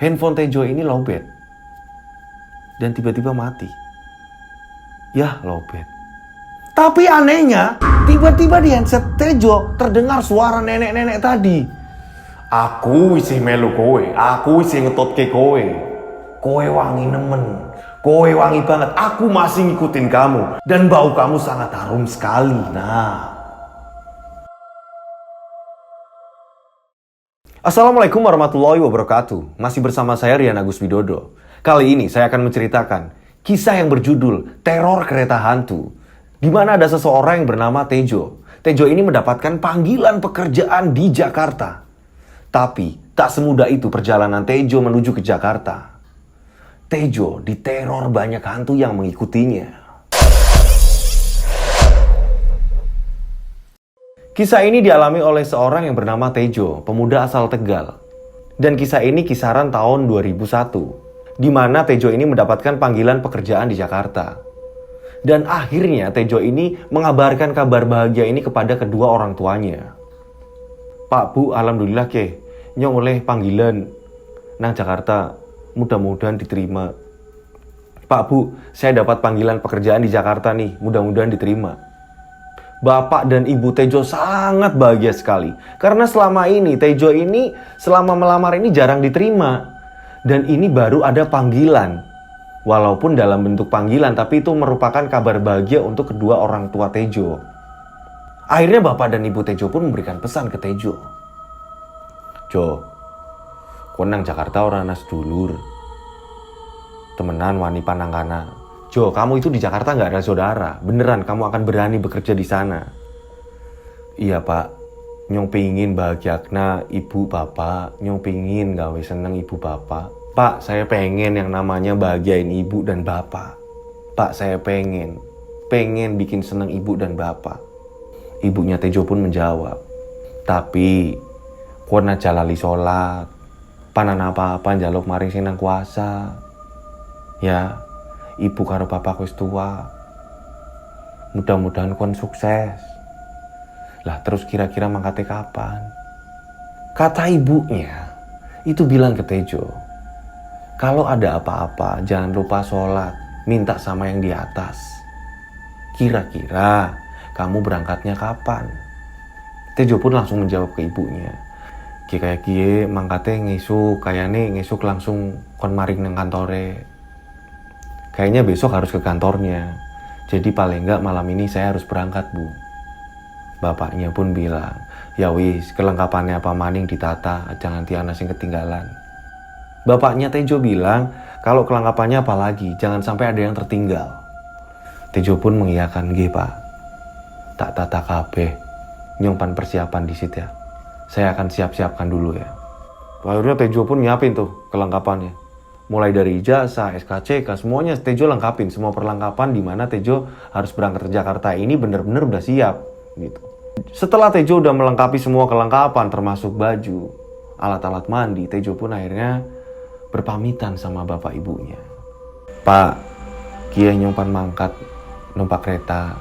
handphone Tejo ini lowbat dan tiba-tiba mati. Yah, lowbat. Tapi anehnya, tiba-tiba di handset Tejo terdengar suara nenek-nenek tadi. Aku isi melu kowe, aku isi ngetotke kowe. Kowe wangi nemen, kowe wangi banget. Aku masih ngikutin kamu dan bau kamu sangat harum sekali. Nah. Assalamualaikum warahmatullahi wabarakatuh. Masih bersama saya Rian Agus Widodo. Kali ini saya akan menceritakan kisah yang berjudul Teror Kereta Hantu, di mana ada seseorang yang bernama Tejo. Tejo ini mendapatkan panggilan pekerjaan di Jakarta. Tapi tak semudah itu perjalanan Tejo menuju ke Jakarta. Tejo diteror banyak hantu yang mengikutinya. Kisah ini dialami oleh seorang yang bernama Tejo, pemuda asal Tegal. Dan kisah ini kisaran tahun 2001, di mana Tejo ini mendapatkan panggilan pekerjaan di Jakarta. Dan akhirnya Tejo ini mengabarkan kabar bahagia ini kepada kedua orang tuanya. Pak, Bu, alhamdulillah nyong oleh panggilan nang Jakarta, mudah-mudahan diterima. Pak, Bu, saya dapat panggilan pekerjaan di Jakarta nih, mudah-mudahan diterima. Bapak dan Ibu Tejo sangat bahagia sekali. Karena selama ini Tejo ini selama melamar ini jarang diterima. Dan ini baru ada panggilan. Walaupun dalam bentuk panggilan, tapi itu merupakan kabar bahagia untuk kedua orang tua Tejo. Akhirnya Bapak dan Ibu Tejo pun memberikan pesan ke Tejo. Jo, kon nang Jakarta ora ana sedulur. Temenan wani panangkana. Jo, kamu itu di Jakarta nggak ada saudara. Beneran kamu akan berani bekerja di sana. Iya, Pak. Nyong pingin bahagiakna ibu bapak. Nyong pingin gawe seneng ibu bapak. Pak, saya pengen yang namanya bahagiain ibu dan bapak. Pak, saya pengen bikin seneng ibu dan bapak. Ibunya Tejo pun menjawab. Tapi, kuana jalali sholat. Panan apa-apa njaluk maring sing nang kuasa. Ya. Ibu karo bapak wis tua. Mudah-mudahan kon sukses. Lah terus kira-kira mangkate kapan? Kata ibunya itu bilang ke Tejo, kalau ada apa-apa jangan lupa sholat, minta sama yang di atas. Kira-kira kamu berangkatnya kapan? Tejo pun langsung menjawab ke ibunya, kayak kie mangkate ngesuk, kayane ngesuk langsung kon maring nang kantore. Kayaknya besok harus ke kantornya. Jadi paling enggak malam ini saya harus berangkat, Bu. Bapaknya pun bilang, ya wis, kelengkapannya apa maning ditata, jangan tiana sing ketinggalan. Bapaknya Tejo bilang, kalau kelengkapannya apa lagi, jangan sampai ada yang tertinggal. Tejo pun mengiyakan, nggih, Pak. Tak tata kabeh, nyongpan persiapan di situ ya. Saya akan siap-siapkan dulu ya. Akhirnya Tejo pun nyiapin tuh kelengkapannya. Mulai dari ijazah, SKCK, semuanya Tejo lengkapin. Semua perlengkapan di mana Tejo harus berangkat ke Jakarta ini benar-benar udah siap gitu. Setelah Tejo udah melengkapi semua kelengkapan termasuk baju, alat-alat mandi, Tejo pun akhirnya berpamitan sama bapak ibunya. Pak, kia nyompan mangkat numpak kereta.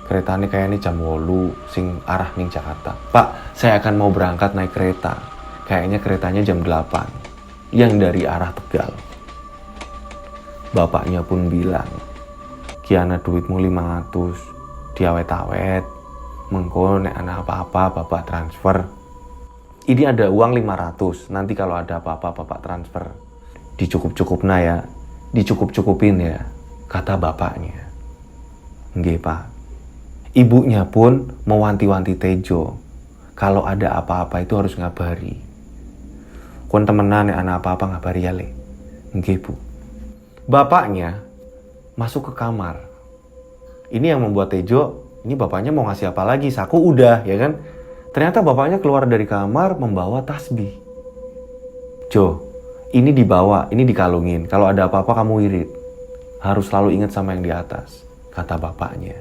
Kereta ini kayaknya jam 8 sing arah ning Jakarta. Pak, saya akan mau berangkat naik kereta. Kayaknya keretanya jam 8. Yang dari arah Tegal. Bapaknya pun bilang, kiana duitmu 500, diawet-awet, mengko nek ana apa-apa bapak transfer. Ini ada uang 500, nanti kalau ada apa-apa bapak transfer. Dicukup-cukupna ya, dicukup-cukupin ya, kata bapaknya. Nggih, Pak. Ibunya pun mewanti-wanti Tejo, kalau ada apa-apa itu harus ngabari. Kon temenan nek ana apa-apa ngabari ya, Le. Nggih, Bu. Bapaknya masuk ke kamar. Ini yang membuat Tejo, ini bapaknya mau ngasih apa lagi? Saku udah, ya kan? Ternyata bapaknya keluar dari kamar membawa tasbih. Jo, ini dibawa, ini dikalungin. Kalau ada apa-apa kamu wirid. Harus selalu ingat sama yang di atas, kata bapaknya.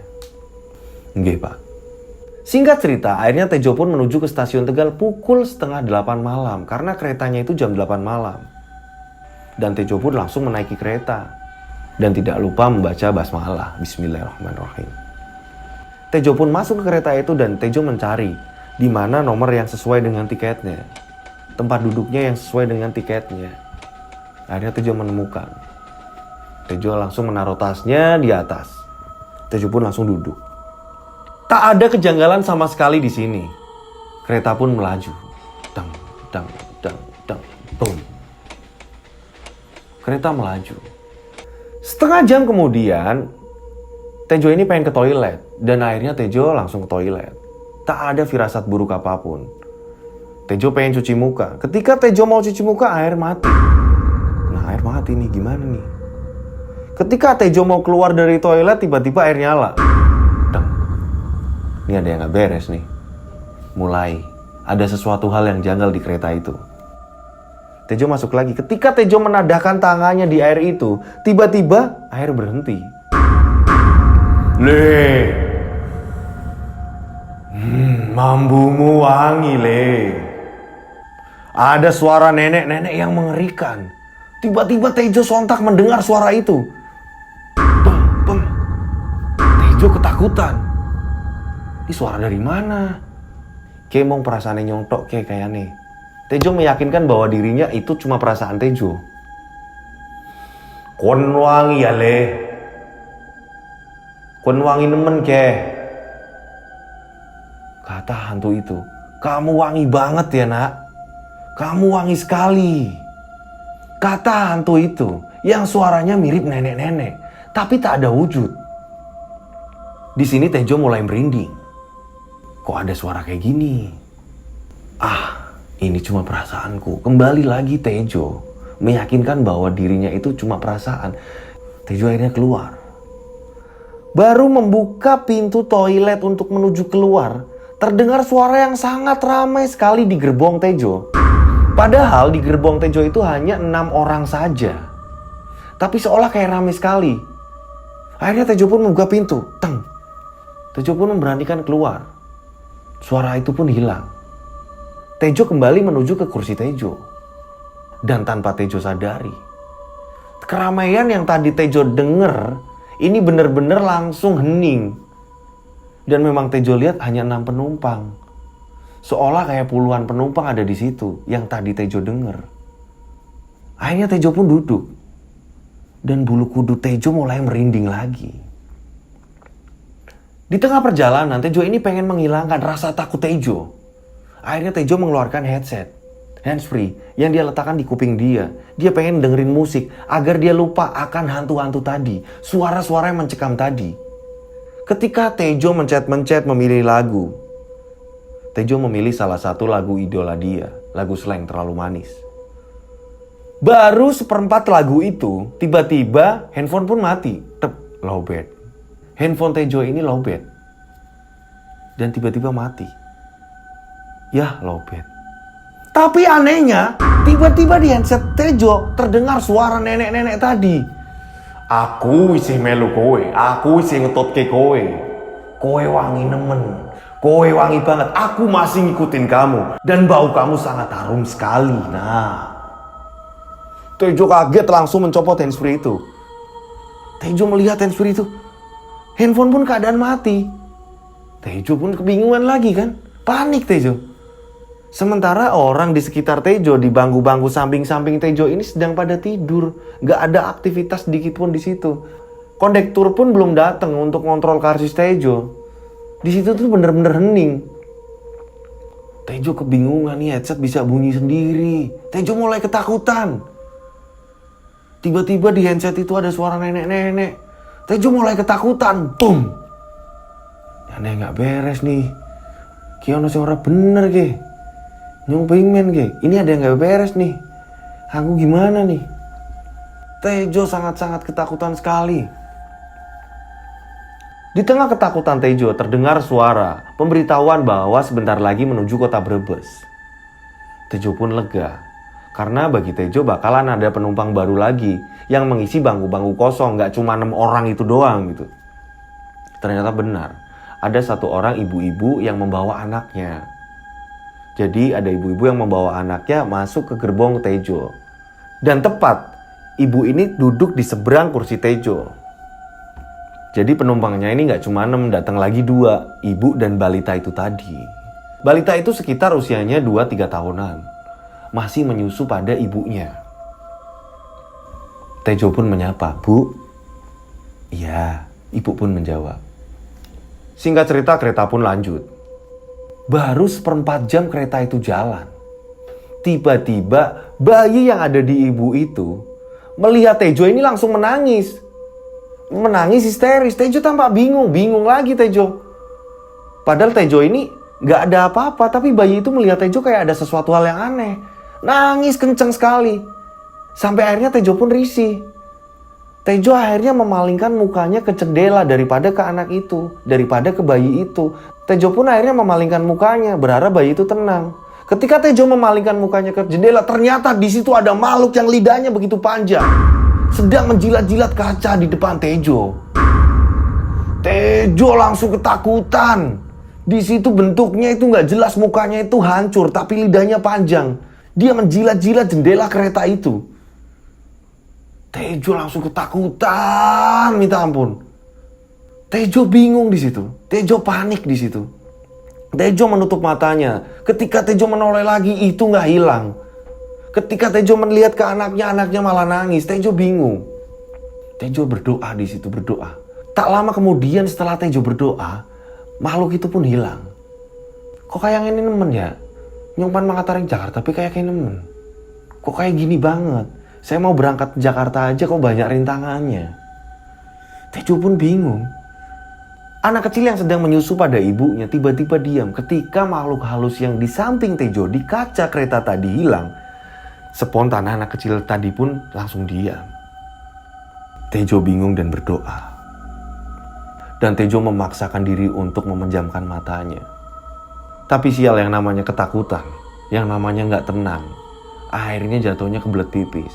Nggih, Pak. Singkat cerita, akhirnya Tejo pun menuju ke stasiun Tegal pukul 7:30 malam. Karena keretanya itu jam 8 malam. Dan Tejo pun langsung menaiki kereta. Dan tidak lupa membaca basmalah, Bismillahirrahmanirrahim. Tejo pun masuk ke kereta itu dan Tejo mencari di mana nomor yang sesuai dengan tiketnya. tempat duduknya yang sesuai dengan tiketnya. Akhirnya Tejo menemukan. Tejo langsung menaruh tasnya di atas. Tejo pun langsung duduk. Tak ada kejanggalan sama sekali di sini. Kereta pun melaju. Dang, dang, dang, dang, boom. Kereta melaju. Setengah jam kemudian, Tejo ini pengen ke toilet. Dan akhirnya Tejo langsung ke toilet. Tak ada firasat buruk apapun. Tejo pengen cuci muka. Ketika Tejo mau cuci muka, air mati. Nah, air mati nih, gimana nih? Ketika Tejo mau keluar dari toilet, tiba-tiba air nyala. Deng. Ini ada yang gak beres nih. Mulai ada sesuatu hal yang janggal di kereta itu. Tejo masuk lagi. Ketika Tejo menadahkan tangannya di air itu, tiba-tiba air berhenti. Le, mambumu wangi, Le. Ada suara nenek-nenek yang mengerikan. Tiba-tiba Tejo sontak mendengar suara itu. Bang, bang. Tejo ketakutan. Ini suara dari mana? Kayak mau perasaannya nyontok kayaknya. Tejo meyakinkan bahwa dirinya itu cuma perasaan Tejo. Kon wangi ya, Le. Kon wangi nemen ke. Kata hantu itu. Kamu wangi banget ya, nak. Kamu wangi sekali. Kata hantu itu yang suaranya mirip nenek-nenek, tapi tak ada wujud. Di sini Tejo mulai merinding. Kok ada suara kayak gini? Ini cuma perasaanku. Kembali lagi Tejo meyakinkan bahwa dirinya itu cuma perasaan. Tejo akhirnya keluar. Baru membuka pintu toilet untuk menuju keluar, terdengar suara yang sangat ramai sekali di gerbong Tejo. Padahal di gerbong Tejo itu hanya 6 orang saja. Tapi seolah kayak ramai sekali. Akhirnya Tejo pun membuka pintu. Teng. Tejo pun memberanikan keluar. Suara itu pun hilang. Tejo kembali menuju ke kursi Tejo. Dan tanpa Tejo sadari, keramaian yang tadi Tejo denger, ini benar-benar langsung hening. Dan memang Tejo lihat hanya 6 penumpang. Seolah kayak puluhan penumpang ada di situ yang tadi Tejo denger. Akhirnya Tejo pun duduk. Dan bulu kuduk Tejo mulai merinding lagi. Di tengah perjalanan, Tejo ini pengen menghilangkan rasa takut Tejo. Akhirnya Tejo mengeluarkan headset, handsfree, yang dia letakkan di kuping dia. Dia pengen dengerin musik agar dia lupa akan hantu-hantu tadi, suara-suara yang mencekam tadi. Ketika Tejo mencet-mencet memilih lagu, Tejo memilih salah satu lagu idola dia, lagu Slank Terlalu Manis. Baru seperempat lagu itu, tiba-tiba handphone pun mati. Tep, lowbat. Handphone Tejo ini lowbat. Dan tiba-tiba mati. Yah, lowbat. Tapi anehnya, tiba-tiba di handset Tejo terdengar suara nenek-nenek tadi. Aku isih melu kowe, aku isih ngetotke kowe. Kowe wangi nemen. Kowe wangi banget, aku masih ngikutin kamu. Dan bau kamu sangat harum sekali. Nah, Tejo kaget langsung mencopot handsfree itu. Tejo melihat handsfree itu, handphone pun keadaan mati. Tejo pun kebingungan lagi kan, panik Tejo. Sementara orang di sekitar Tejo, di bangku-bangku samping-samping Tejo ini sedang pada tidur. Gak ada aktivitas sedikit pun di situ. Kondektur pun belum datang untuk ngontrol karcis Tejo. Di situ tuh bener-bener hening. Tejo kebingungan nih, headset bisa bunyi sendiri. Tejo mulai ketakutan. Tiba-tiba di handset itu ada suara nenek-nenek. Tejo mulai ketakutan. Boom. Aneh gak beres nih. Kiono sing ora bener ke. Nyumping men ke. Ini ada yang gak beres nih. Aku gimana nih? Tejo sangat-sangat ketakutan sekali. Di tengah ketakutan Tejo terdengar suara pemberitahuan bahwa sebentar lagi menuju kota Brebes. Tejo pun lega. Karena bagi Tejo bakalan ada penumpang baru lagi yang mengisi bangku-bangku kosong. Gak cuma 6 orang itu doang gitu. Ternyata benar. Ada satu orang ibu-ibu yang membawa anaknya. Jadi ada ibu-ibu yang membawa anaknya masuk ke gerbong Tejo. Dan tepat, ibu ini duduk di seberang kursi Tejo. Jadi penumpangnya ini gak cuma 6, datang lagi 2, ibu dan balita itu tadi. Balita itu sekitar usianya 2-3 tahunan. masih menyusu pada ibunya. Tejo pun menyapa, "Bu." "Iya," ibu pun menjawab. Singkat cerita, kereta pun lanjut. Baru 1/4 jam kereta itu jalan. Tiba-tiba bayi yang ada di ibu itu melihat Tejo ini langsung menangis. Menangis histeris. Tejo tampak bingung lagi Tejo. Padahal Tejo ini gak ada apa-apa, tapi bayi itu melihat Tejo kayak ada sesuatu hal yang aneh. Nangis kenceng sekali. Sampai akhirnya Tejo pun risih. Tejo akhirnya memalingkan mukanya ke jendela daripada ke anak itu, daripada ke bayi itu. Tejo pun akhirnya memalingkan mukanya, berharap bayi itu tenang. Ketika Tejo memalingkan mukanya ke jendela, ternyata di situ ada makhluk yang lidahnya begitu panjang, sedang menjilat-jilat kaca di depan Tejo. Tejo langsung ketakutan. Di situ bentuknya itu nggak jelas, mukanya itu hancur, tapi lidahnya panjang. Dia menjilat-jilat jendela kereta itu. Tejo langsung ketakutan, minta ampun. Tejo bingung di situ. Tejo panik di situ. Tejo menutup matanya. Ketika Tejo menoleh lagi, itu nggak hilang. Ketika Tejo melihat ke anaknya malah nangis. Tejo bingung. Tejo berdoa di situ, berdoa. Tak lama kemudian setelah Tejo berdoa, makhluk itu pun hilang. Kok kayak ini nemen ya? Nyumpan mengataring Jakarta, tapi kayak nemen. Kok kayak gini banget? Saya mau berangkat ke Jakarta aja kok banyak rintangannya. Tejo pun bingung. Anak kecil yang sedang menyusu pada ibunya tiba-tiba diam ketika makhluk halus yang di samping Tejo di kaca kereta tadi hilang. Spontan anak kecil tadi pun langsung diam. Tejo bingung dan berdoa. Dan Tejo memaksakan diri untuk memejamkan matanya. Tapi sial, yang namanya ketakutan, yang namanya gak tenang, akhirnya jatuhnya kebelet pipis.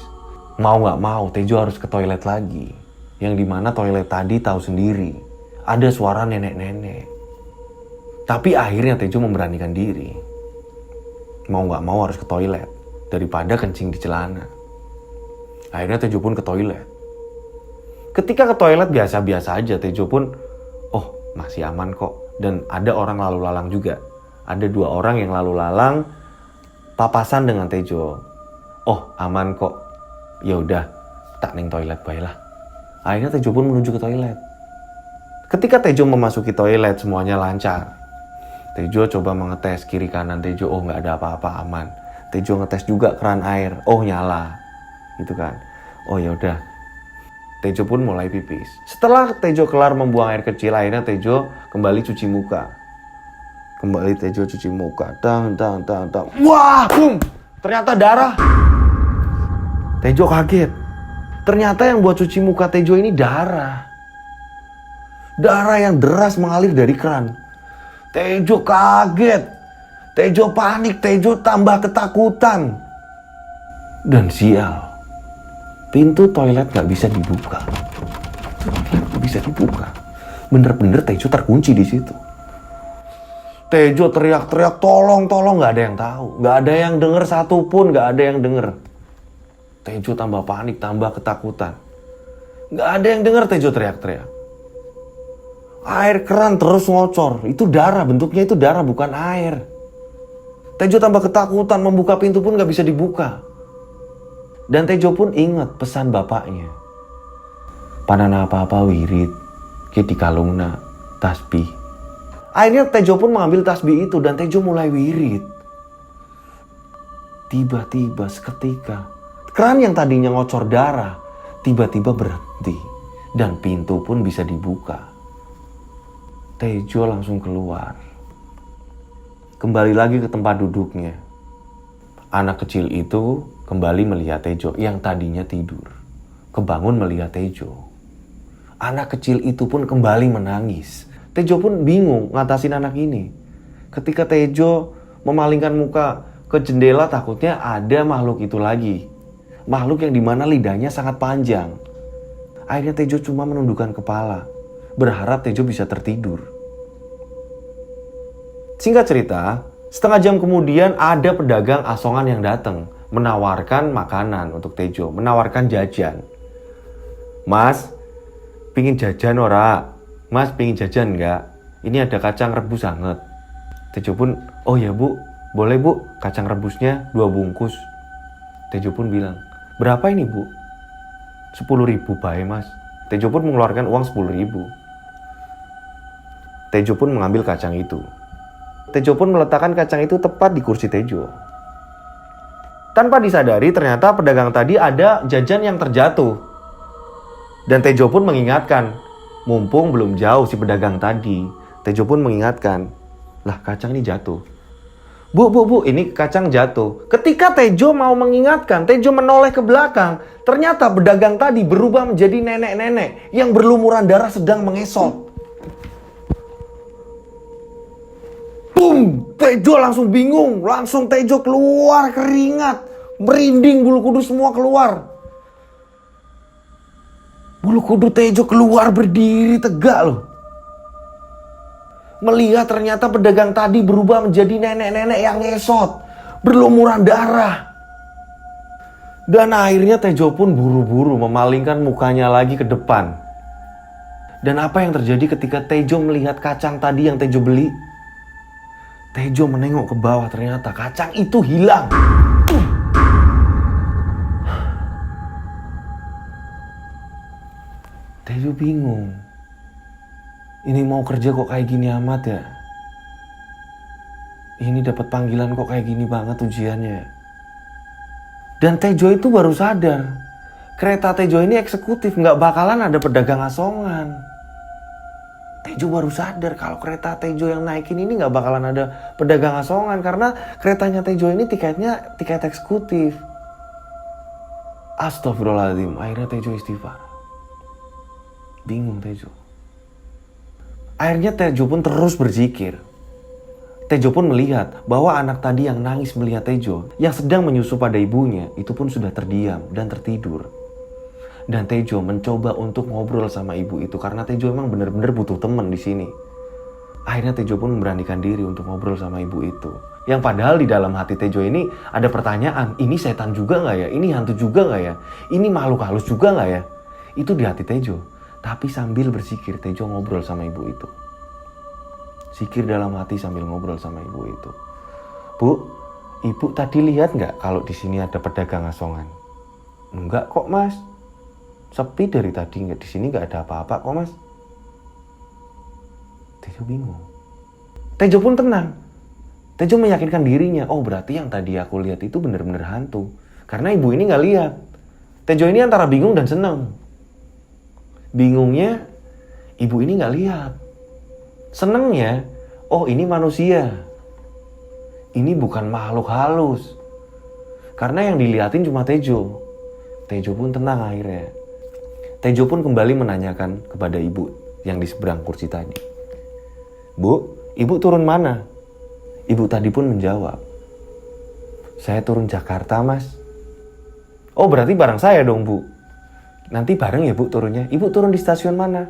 Mau gak mau Tejo harus ke toilet lagi. Yang dimana toilet tadi tahu sendiri, ada suara nenek-nenek. Tapi akhirnya Tejo memberanikan diri. Mau gak mau harus ke toilet, daripada kencing di celana. Akhirnya Tejo pun ke toilet. Ketika ke toilet biasa-biasa aja, Tejo pun, oh masih aman kok. Dan ada orang lalu lalang juga. Ada 2 orang yang lalu lalang papasan dengan Tejo. Oh aman kok. Ya udah, tak ning toilet baiklah. Akhirnya Tejo pun menuju ke toilet. Ketika Tejo memasuki toilet, semuanya lancar. Tejo coba mengetes kiri kanan Tejo, oh nggak ada apa-apa, aman. Tejo ngetes juga keran air, oh nyala, gitu kan. Oh ya udah. Tejo pun mulai pipis. Setelah Tejo kelar membuang air kecil, akhirnya Tejo kembali cuci muka. Kembali Tejo cuci muka. Tang. Wah, boom! Ternyata darah. Tejo kaget. Ternyata yang buat cuci muka Tejo ini darah. Darah yang deras mengalir dari keran. Tejo kaget. Tejo panik. Tejo tambah ketakutan. Dan sial, pintu toilet gak bisa dibuka. Gak bisa dibuka. Bener-bener Tejo terkunci di situ. Tejo teriak-teriak, tolong, gak ada yang tahu. Gak ada yang denger satupun, gak ada yang denger. Tejo tambah panik, tambah ketakutan. Gak ada yang denger Tejo teriak-teriak. Air keran terus ngocor. Itu darah, bentuknya itu darah, bukan air. Tejo tambah ketakutan, membuka pintu pun gak bisa dibuka. Dan Tejo pun ingat pesan bapaknya. Panana apa-apa wirid, ki dikalungna tasbih. Akhirnya Tejo pun mengambil tasbih itu dan Tejo mulai wirid. Tiba-tiba seketika, keran yang tadinya ngocor darah, tiba-tiba berhenti. Dan pintu pun bisa dibuka. Tejo langsung keluar. Kembali lagi ke tempat duduknya. Anak kecil itu kembali melihat Tejo yang tadinya tidur. Kebangun melihat Tejo. Anak kecil itu pun kembali menangis. Tejo pun bingung ngatasin anak ini. Ketika Tejo memalingkan muka ke jendela, takutnya ada makhluk itu lagi. Makhluk yang dimana lidahnya sangat panjang. Akhirnya Tejo cuma menundukkan kepala, berharap Tejo bisa tertidur. Singkat cerita, setengah jam kemudian ada pedagang asongan yang datang menawarkan makanan untuk Tejo, menawarkan jajan. Mas, pingin jajan ora? Mas, pingin jajan enggak? Ini ada kacang rebus anget. Tejo pun, oh ya bu, boleh bu, kacang rebusnya 2 bungkus. Tejo pun bilang, berapa ini bu? 10.000 bae mas. Tejo pun mengeluarkan uang 10.000. Tejo pun mengambil kacang itu. Tejo pun meletakkan kacang itu tepat di kursi Tejo. Tanpa disadari ternyata pedagang tadi ada jajan yang terjatuh. Dan Tejo pun mengingatkan, mumpung belum jauh si pedagang tadi. Tejo pun mengingatkan, lah kacang ini jatuh. Bu, ini kacang jatuh. Ketika Tejo mau mengingatkan, Tejo menoleh ke belakang. Ternyata pedagang tadi berubah menjadi nenek-nenek yang berlumuran darah sedang mengesot. Boom! Tejo langsung bingung. Langsung Tejo keluar keringat. Merinding, bulu kudus semua keluar. Bulu kudus Tejo keluar berdiri tegak loh. Melihat ternyata pedagang tadi berubah menjadi nenek-nenek yang ngesot. Berlumuran darah. Dan akhirnya Tejo pun buru-buru memalingkan mukanya lagi ke depan. Dan apa yang terjadi ketika Tejo melihat kacang tadi yang Tejo beli? Tejo menengok ke bawah, ternyata kacang itu hilang. Tejo bingung. Ini mau kerja kok kayak gini amat ya? Ini dapat panggilan kok kayak gini banget ujiannya. Dan Tejo itu baru sadar. Kereta Tejo ini eksekutif, nggak bakalan ada pedagang asongan. Tejo baru sadar kalau kereta Tejo yang naikin ini nggak bakalan ada pedagang asongan. Karena keretanya Tejo ini tiketnya tiket eksekutif. Astagfirullahaladzim, akhirnya Tejo istighfar. Bingung Tejo. Akhirnya Tejo pun terus berzikir. Tejo pun melihat bahwa anak tadi yang nangis melihat Tejo, yang sedang menyusu pada ibunya, itu pun sudah terdiam dan tertidur. Dan Tejo mencoba untuk ngobrol sama ibu itu karena Tejo emang bener-bener butuh temen di sini. Akhirnya Tejo pun memberanikan diri untuk ngobrol sama ibu itu. Yang padahal di dalam hati Tejo ini ada pertanyaan, ini setan juga nggak ya? Ini hantu juga nggak ya? Ini makhluk halus juga nggak ya? Itu di hati Tejo. Tapi sambil berzikir Tejo ngobrol sama ibu itu. Zikir dalam hati sambil ngobrol sama ibu itu. Bu, ibu tadi lihat nggak kalau di sini ada pedagang asongan? Enggak kok mas. Sepi dari tadi, di sini nggak ada apa-apa kok mas. Tejo bingung. Tejo pun tenang. Tejo meyakinkan dirinya, oh berarti yang tadi aku lihat itu benar-benar hantu. Karena ibu ini nggak lihat. Tejo ini antara bingung dan senang. Bingungnya, ibu ini nggak lihat. Senengnya, oh ini manusia. Ini bukan makhluk halus. Karena yang dilihatin cuma Tejo. Tejo pun tenang akhirnya. Tejo pun kembali menanyakan kepada ibu yang di seberang kursi tadi. Bu, ibu turun mana? Ibu tadi pun menjawab, saya turun Jakarta mas. Oh berarti bareng saya dong bu. Nanti bareng ya bu turunnya. Ibu turun di stasiun mana?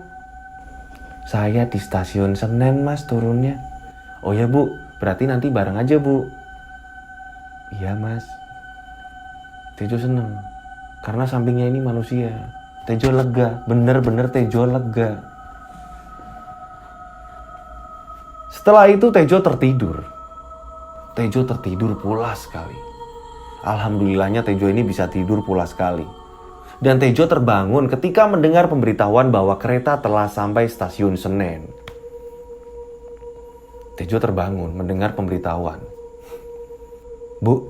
Saya di stasiun Senen mas turunnya. Oh ya bu, berarti nanti bareng aja bu. Iya mas. Tejo seneng karena sampingnya ini manusia. Tejo lega, bener-bener Tejo lega. Setelah itu Tejo tertidur. Tejo tertidur pulas sekali. Alhamdulillahnya Tejo ini bisa tidur pulas sekali. Dan Tejo terbangun ketika mendengar pemberitahuan bahwa kereta telah sampai stasiun Senen. Tejo terbangun mendengar pemberitahuan. Bu,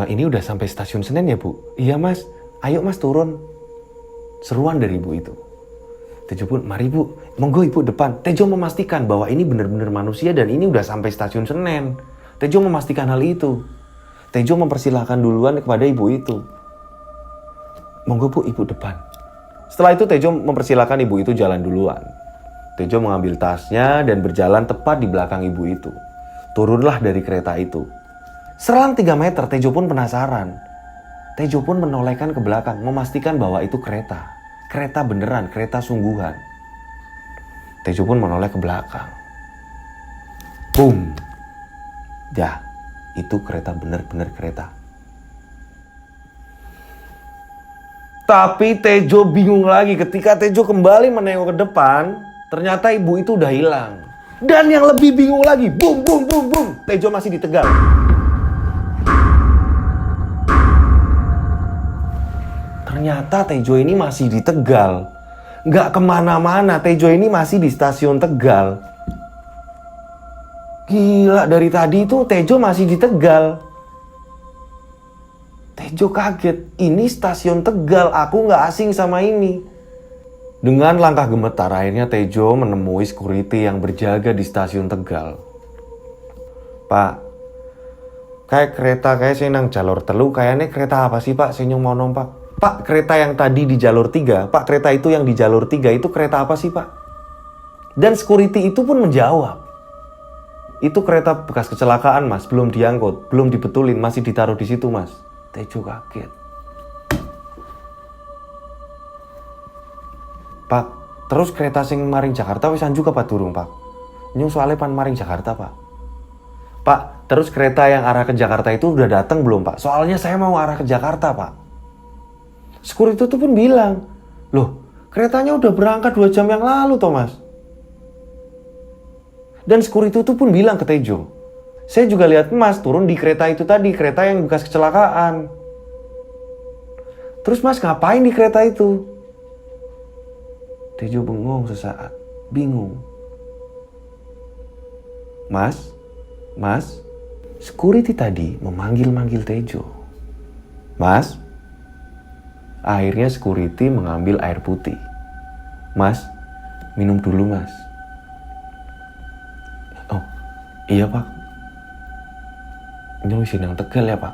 ini udah sampai stasiun Senen ya bu? Iya mas, ayo mas turun. Seruan dari ibu itu. Tejo pun, mari bu, monggo ibu depan. Tejo memastikan bahwa ini benar-benar manusia dan ini udah sampai stasiun Senen. Tejo memastikan hal itu. Tejo mempersilahkan duluan kepada ibu itu. Monggo bu, ibu depan. Setelah itu Tejo mempersilahkan ibu itu jalan duluan. Tejo mengambil tasnya dan berjalan tepat di belakang ibu itu. Turunlah dari kereta itu. Selang 3 meter Tejo pun penasaran. Tejo pun menolehkan ke belakang, memastikan bahwa itu kereta. Kereta beneran, kereta sungguhan. Tejo pun menoleh ke belakang. Boom. Ya, itu kereta bener-bener kereta. Tapi Tejo bingung lagi ketika Tejo kembali menengok ke depan, ternyata ibu itu udah hilang. Dan yang lebih bingung lagi, boom, boom, boom, boom. Tejo masih di Tegal. Ternyata Tejo ini masih di Tegal. Nggak kemana-mana, Tejo ini masih di stasiun Tegal. Gila, dari tadi itu Tejo masih di Tegal. Tejo kaget, ini stasiun Tegal, aku nggak asing sama ini. Dengan langkah gemetar, akhirnya Tejo menemui security yang berjaga di stasiun Tegal. Pak, kayak kereta kayak saya nang jalur telu, kayaknya kereta apa sih Pak? Saya nyong mau numpak. Pak, kereta yang tadi di jalur 3, Pak, kereta itu yang di jalur 3 itu kereta apa sih Pak? Dan security itu pun menjawab, itu kereta bekas kecelakaan Mas, belum diangkut, belum dibetulin, masih ditaruh di situ Mas. Tejo kaget. Pak, terus kereta sing maring Jakarta wis anjuk apa durung Pak? Nyung soalnya pan maring Jakarta Pak. Pak, terus kereta yang arah ke Jakarta itu udah datang belum Pak? Soalnya saya mau arah ke Jakarta Pak. Security itu pun bilang, loh keretanya udah berangkat 2 jam yang lalu toh Mas. Dan security itu pun bilang ke Tejo, saya juga lihat Mas turun di kereta itu tadi, kereta yang bekas kecelakaan. Terus Mas ngapain di kereta itu? Tejo bengong sesaat, bingung. Mas, security tadi memanggil-manggil Tejo. Mas, akhirnya security mengambil air putih. Mas, minum dulu Mas. Oh, iya Pak. Nyong sidang Tegal ya Pak.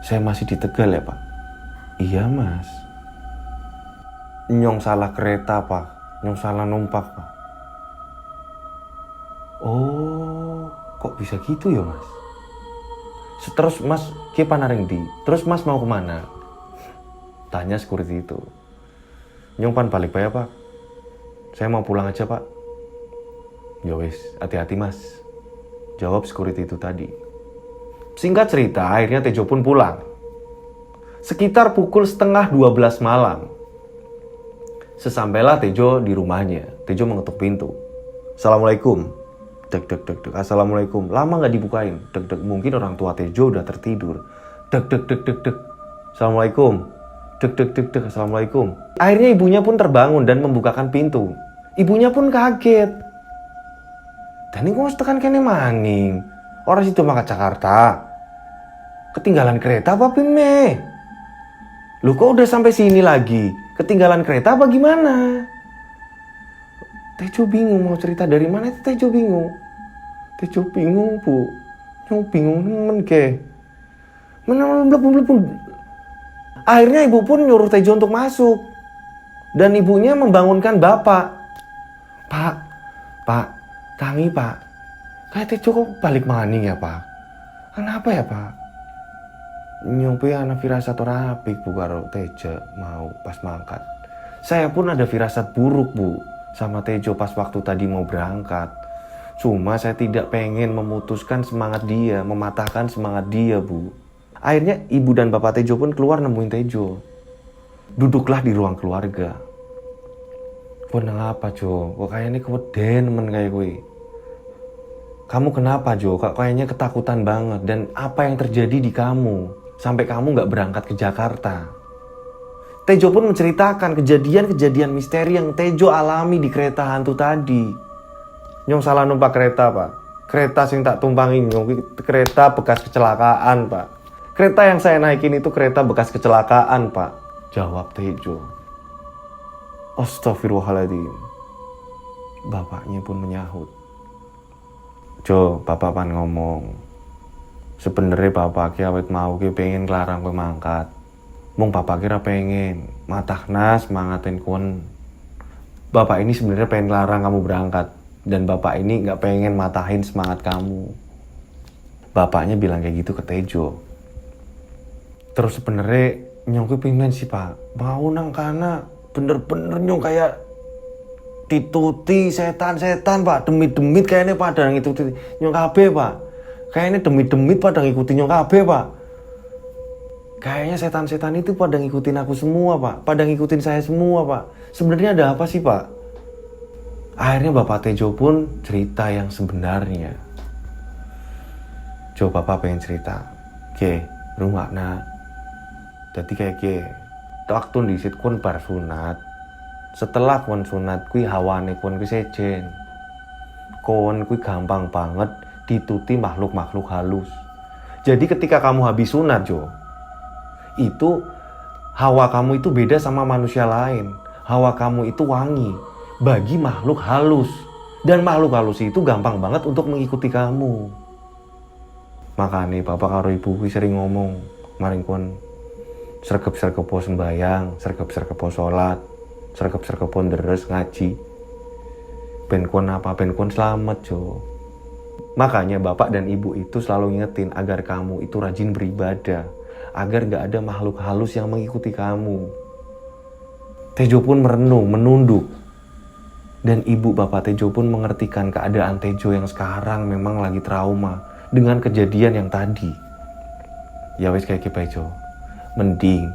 Saya masih di Tegal ya Pak. Iya Mas. Nyong salah kereta Pak. Nyong salah numpak Pak. Oh, kok bisa gitu ya Mas? Terus Mas, kiapa naring di? Terus Mas mau kemana? Tanya security itu. Nyong pan balik ya Pak. Saya mau pulang aja Pak. Ya wis, hati-hati Mas. Jawab security itu tadi. Singkat cerita, akhirnya Tejo pun pulang. Sekitar pukul 11:30 malam. Sesampailah Tejo di rumahnya, Tejo mengetuk pintu. Assalamualaikum. Dek dek dek dek. Assalamualaikum. Lama nggak dibukain. Dek dek. Mungkin orang tua Tejo udah tertidur. Dek dek dek dek dek. Assalamualaikum. Dek dek dek dek. Assalamualaikum. Akhirnya ibunya pun terbangun dan membukakan pintu. Ibunya pun kaget. Dan ini kok tekan kene maning. Orang situ maka Jakarta. Ketinggalan kereta apa pime? Lu kok udah sampai sini lagi? Ketinggalan kereta apa gimana? Tejo bingung mau cerita dari mana itu Tejo bingung. Tejo bingung Bu. Tejo bingung nemen ke. Mana belum. Akhirnya ibu pun nyuruh Tejo untuk masuk. Dan ibunya membangunkan bapak. Pak, kami Pak. Kayak Tejo kok balik maning ya Pak? Kenapa ya Pak? Nyompe anak firasat ora apik Bu karo Tejo mau pas mangkat. Saya pun ada firasat buruk Bu sama Tejo pas waktu tadi mau berangkat. Cuma saya tidak pengen memutuskan semangat dia, mematahkan semangat dia Bu. Akhirnya ibu dan bapak Tejo pun keluar nemuin Tejo. Duduklah di ruang keluarga. Kenapa apa Jo? Kok kayaknya keweden men kayak gue. Kamu kenapa Jo? Kok kayaknya ketakutan banget. Dan apa yang terjadi di kamu? Sampai kamu gak berangkat ke Jakarta. Tejo pun menceritakan kejadian-kejadian misteri yang Tejo alami di kereta hantu tadi. Nyong salah numpak kereta Pak. Kereta sing tak tumpangin nyong. Kereta bekas kecelakaan Pak. Kereta yang saya naikin itu kereta bekas kecelakaan Pak. Jawab Tejo. Astagfirullahaladzim. Bapaknya pun menyahut. Jo, bapak pan ngomong. Sebenarnya bapak ki awet mau ki pengen larang kowe mangkat. Mung bapak kira pengen matahna semangatin kon. Bapak ini sebenarnya pengen larang kamu berangkat dan bapak ini nggak pengen matahin semangat kamu. Bapaknya bilang kayak gitu ke Tejo. Terus sebenarnya nyong ki pengen sih Pak. Mau nang kana bener-bener nyong kayak dituti setan-setan Pak, demit-demit kayaknya pada ngikuti nyong kabeh Pak. Kayaknya demit-demit pada ngikutin nyong kabeh Pak. Kayaknya setan-setan itu pada ngikutin aku semua Pak, pada ngikutin saya semua Pak. Sebenarnya ada apa sih Pak? Akhirnya Bapak Tejo pun cerita yang sebenarnya. Coba Bapak pengen cerita. Oke, rumah nah. Jadi kayak waktu disit kon bar sunat. Setelah kon sunat kuwi hawane kon kuwi sejen. Kon kuwi gampang banget dituti makhluk-makhluk halus. Jadi ketika kamu habis sunat, Jo, itu hawa kamu itu beda sama manusia lain. Hawa kamu itu wangi bagi makhluk halus. Dan makhluk halus itu gampang banget untuk mengikuti kamu. Makanya bapak karo ibu sering ngomong, maring kon sregep-sregepo sembayang, sregep-sregepo sholat, sregep-sregepo deres ngaji. Ben kon selamat, Jo. Makanya bapak dan ibu itu selalu ngingetin agar kamu itu rajin beribadah, agar gak ada makhluk halus yang mengikuti kamu. Tejo pun merenung, menunduk. Dan ibu bapak Tejo pun mengertikan keadaan Tejo yang sekarang memang lagi trauma dengan kejadian yang tadi. Ya wis kayak gitu, Jo. Mending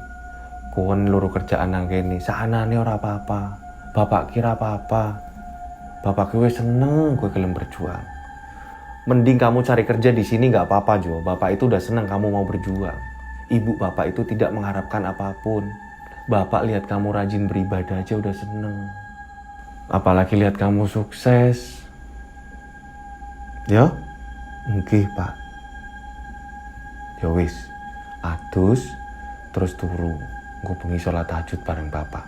kon loro kerjaan nang kene, saanane ora apa-apa. Bapak kira apa-apa. Bapak kowe seneng kowe gelem berjuang. Mending kamu cari kerja di sini nggak apa-apa, Jo. Bapak itu udah seneng kamu mau berjuang. Ibu bapak itu tidak mengharapkan apapun. Bapak lihat kamu rajin beribadah aja udah seneng. Apalagi lihat kamu sukses. Ya? Nggih, Pak. Ya wis, adus terus turu. Engko bengi salat tahajud bareng Bapak.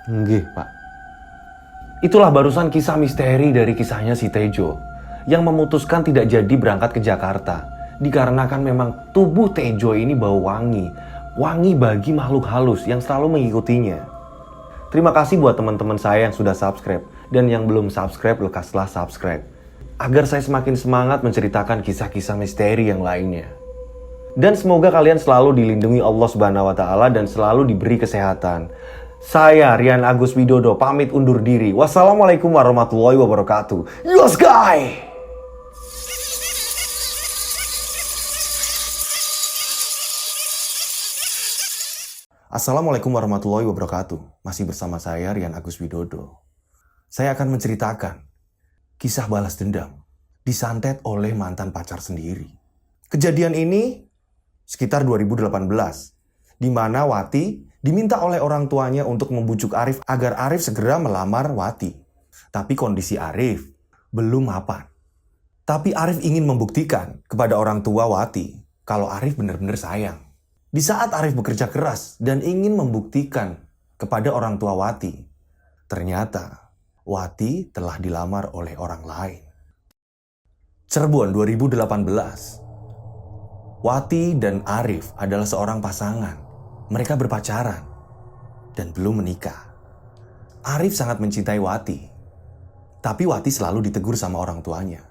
Nggih, Pak. Itulah barusan kisah misteri dari kisahnya si Tejo yang memutuskan tidak jadi berangkat ke Jakarta dikarenakan memang tubuh Tejo ini bau wangi bagi makhluk halus yang selalu mengikutinya. Terima kasih buat teman-teman saya yang sudah subscribe dan yang belum subscribe lekaslah subscribe agar saya semakin semangat menceritakan kisah-kisah misteri yang lainnya. Dan semoga kalian selalu dilindungi Allah Subhanahu wa taala dan selalu diberi kesehatan. Saya Rian Agus Widodo pamit undur diri. Wassalamualaikum warahmatullahi wabarakatuh. Yos guys. Assalamualaikum warahmatullahi wabarakatuh. Masih bersama saya Rian Agus Widodo. Saya akan menceritakan kisah balas dendam disantet oleh mantan pacar sendiri. Kejadian ini sekitar 2018, di mana Wati diminta oleh orang tuanya untuk membujuk Arif agar Arif segera melamar Wati. Tapi kondisi Arif belum mapan. Tapi Arif ingin membuktikan kepada orang tua Wati kalau Arif benar-benar sayang. Di saat Arif bekerja keras dan ingin membuktikan kepada orang tua Wati, ternyata Wati telah dilamar oleh orang lain. Cirebon 2018. Wati dan Arif adalah seorang pasangan. Mereka berpacaran dan belum menikah. Arif sangat mencintai Wati. Tapi Wati selalu ditegur sama orang tuanya.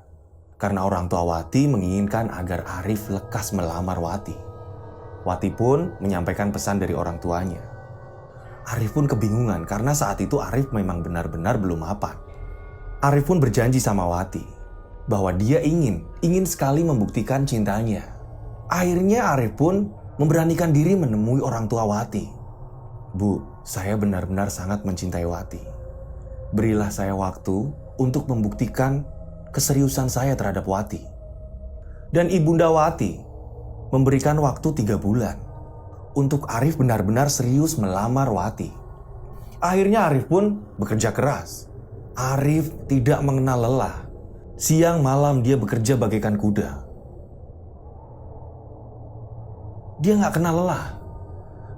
Karena orang tua Wati menginginkan agar Arif lekas melamar Wati. Wati pun menyampaikan pesan dari orang tuanya. Arif pun kebingungan karena saat itu Arif memang benar-benar belum mapan. Arif pun berjanji sama Wati bahwa dia ingin sekali membuktikan cintanya. Akhirnya Arif pun memberanikan diri menemui orang tua Wati. Bu, saya benar-benar sangat mencintai Wati. Berilah saya waktu untuk membuktikan keseriusan saya terhadap Wati. Dan Ibunda Wati memberikan waktu 3 bulan untuk Arif benar-benar serius melamar Wati. Akhirnya Arif pun bekerja keras. Arif tidak mengenal lelah. Siang malam dia bekerja bagaikan kuda. Dia gak kenal lelah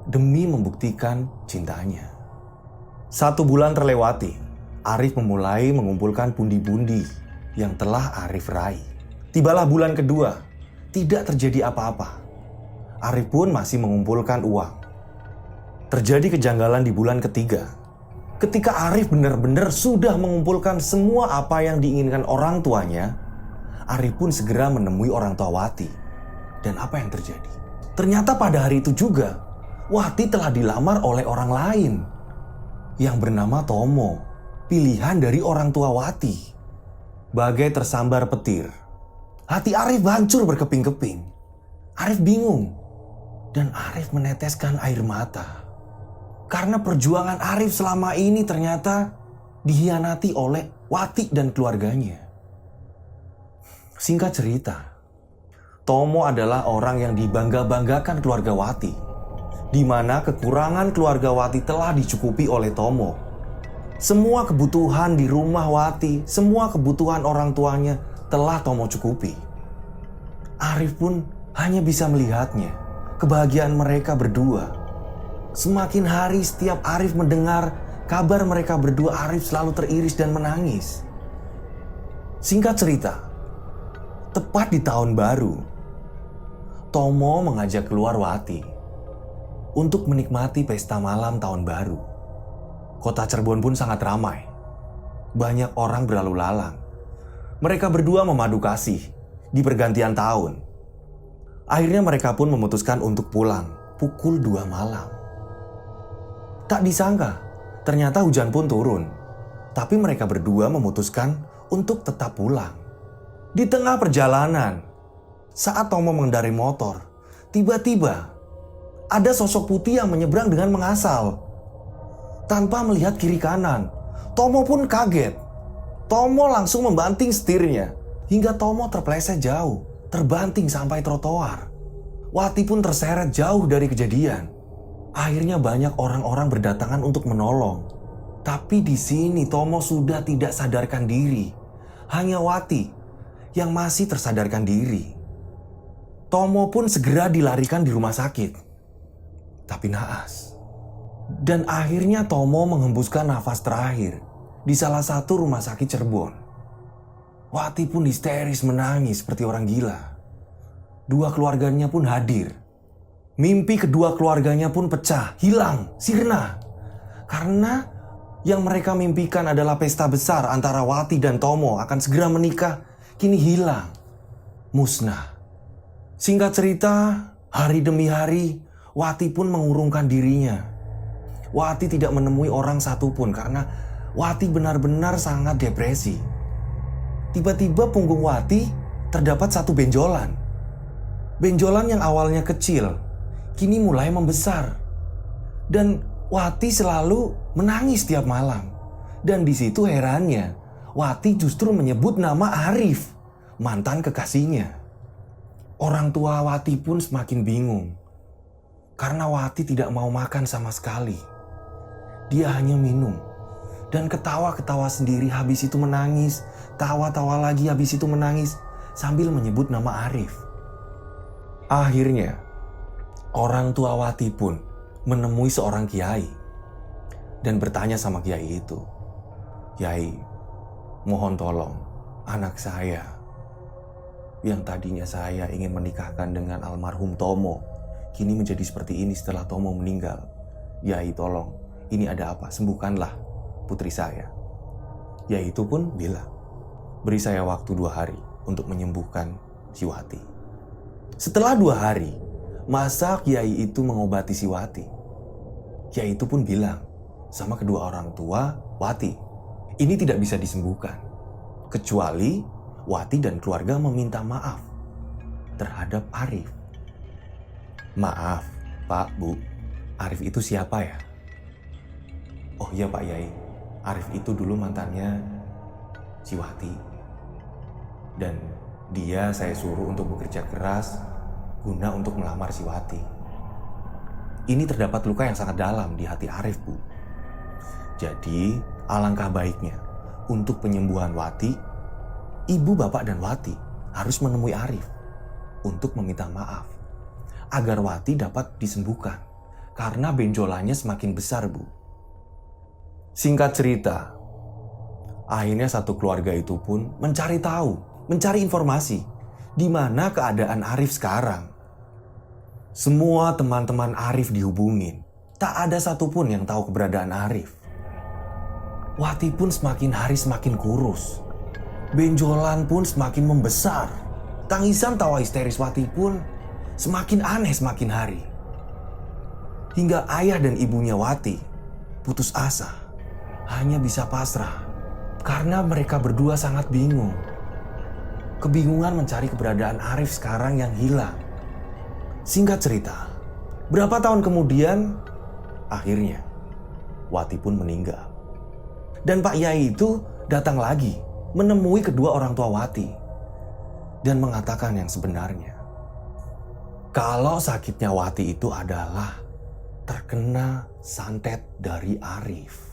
demi membuktikan cintanya. 1 bulan terlewati. Arif memulai mengumpulkan pundi-pundi yang telah Arif raih. Tibalah bulan kedua. Tidak terjadi apa-apa. Arif pun masih mengumpulkan uang. Terjadi kejanggalan di bulan ketiga. Ketika Arif benar-benar sudah mengumpulkan semua apa yang diinginkan orang tuanya, Arif pun segera menemui orang tua Wati. Dan apa yang terjadi? Ternyata pada hari itu juga, Wati telah dilamar oleh orang lain yang bernama Tomo, pilihan dari orang tua Wati. Bagai tersambar petir, hati Arif hancur berkeping-keping. Arif bingung dan Arif meneteskan air mata. Karena perjuangan Arif selama ini ternyata dikhianati oleh Wati dan keluarganya. Singkat cerita, Tomo adalah orang yang dibangga-banggakan keluarga Wati. di mana kekurangan keluarga Wati telah dicukupi oleh Tomo. Semua kebutuhan di rumah Wati, semua kebutuhan orang tuanya telah Tomo cukupi. Arif pun hanya bisa melihatnya, kebahagiaan mereka berdua. Semakin hari setiap Arif mendengar kabar mereka berdua, Arif selalu teriris dan menangis. Singkat cerita, tepat di tahun baru, Tomo mengajak keluar Wati untuk menikmati pesta malam tahun baru. Kota Cirebon pun sangat ramai. Banyak orang berlalu lalang. Mereka berdua memadu kasih di pergantian tahun. Akhirnya mereka pun memutuskan untuk pulang pukul 2 malam. Tak disangka, ternyata hujan pun turun. Tapi mereka berdua memutuskan untuk tetap pulang. Di tengah perjalanan, saat Tomo mengendarai motor, tiba-tiba ada sosok putih yang menyeberang dengan mengasal. Tanpa melihat kiri kanan, Tomo pun kaget. Tomo langsung membanting setirnya hingga Tomo terpeleset jauh, terbanting sampai trotoar. Wati pun terseret jauh dari kejadian. Akhirnya banyak orang-orang berdatangan untuk menolong. Tapi di sini Tomo sudah tidak sadarkan diri. Hanya Wati yang masih tersadarkan diri. Tomo pun segera dilarikan di rumah sakit. Tapi naas. Dan akhirnya Tomo menghembuskan nafas terakhir di salah satu rumah sakit Cirebon. Wati pun histeris menangis seperti orang gila. Dua keluarganya pun hadir. Mimpi kedua keluarganya pun pecah, hilang, sirna. Karena yang mereka mimpikan adalah pesta besar antara Wati dan Tomo akan segera menikah, kini hilang, musnah. Singkat cerita, hari demi hari, Wati pun mengurungkan dirinya. Wati tidak menemui orang satupun karena Wati benar-benar sangat depresi. Tiba-tiba punggung Wati terdapat satu benjolan. Benjolan yang awalnya kecil, kini mulai membesar. Dan Wati selalu menangis tiap malam. Dan di situ herannya, Wati justru menyebut nama Arif, mantan kekasihnya. Orang tua Wati pun semakin bingung. Karena Wati tidak mau makan sama sekali. Dia hanya minum dan ketawa-ketawa sendiri, habis itu menangis, tawa-tawa lagi, habis itu menangis sambil menyebut nama Arif. Akhirnya, orang tua Wati pun menemui seorang kiai dan bertanya sama kiai itu, "Kiai, mohon tolong anak saya yang tadinya saya ingin menikahkan dengan almarhum Tomo, kini menjadi seperti ini setelah Tomo meninggal. Kiai tolong, ini ada apa? Sembuhkanlah putri saya." Kiai itu pun bilang, "Beri saya waktu 2 hari untuk menyembuhkan si Wati." Setelah 2 hari, masa Kiai itu mengobati si Wati. Kiai itu pun bilang sama kedua orang tua Wati, ini tidak bisa disembuhkan, kecuali Wati dan keluarga meminta maaf terhadap Arif. "Maaf, Pak, Bu, Arif itu siapa ya?" "Oh iya Pak Yai, Arif itu dulu mantannya si Wati. Dan dia saya suruh untuk bekerja keras guna untuk melamar si Wati. Ini terdapat luka yang sangat dalam di hati Arif, Bu. Jadi alangkah baiknya untuk penyembuhan Wati, ibu, bapak, dan Wati harus menemui Arif untuk meminta maaf agar Wati dapat disembuhkan karena benjolannya semakin besar, Bu." Singkat cerita, akhirnya satu keluarga itu pun mencari tahu, mencari informasi di mana keadaan Arif sekarang. Semua teman-teman Arif dihubungin. Tak ada satupun yang tahu keberadaan Arif. Wati pun semakin hari semakin kurus. Benjolan pun semakin membesar. Tangisan tawa histeris Wati pun semakin aneh semakin hari. Hingga ayah dan ibunya Wati putus asa. Hanya bisa pasrah. Karena mereka berdua sangat bingung. Kebingungan mencari keberadaan Arif sekarang yang hilang. Singkat cerita, berapa tahun kemudian, akhirnya Wati pun meninggal. Dan Pak Yai itu datang lagi menemui kedua orang tua Wati dan mengatakan yang sebenarnya. Kalau sakitnya Wati itu adalah terkena santet dari Arif.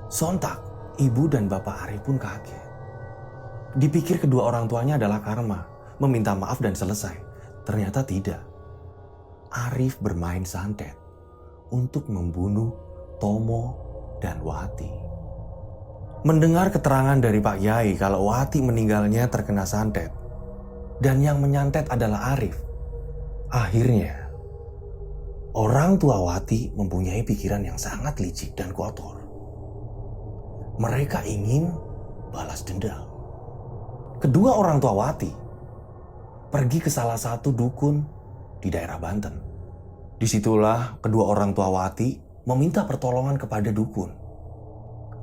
Sontak, ibu dan bapak Arif pun kaget. Dipikir kedua orang tuanya adalah karma, meminta maaf dan selesai. Ternyata tidak. Arif bermain santet untuk membunuh Tomo dan Wati. Mendengar keterangan dari Pak Yai kalau Wati meninggalnya terkena santet dan yang menyantet adalah Arif, akhirnya orang tua Wati mempunyai pikiran yang sangat licik dan kotor. Mereka ingin balas dendam. Kedua orang tua Wati pergi ke salah satu dukun di daerah Banten. Disitulah kedua orang tua Wati meminta pertolongan kepada dukun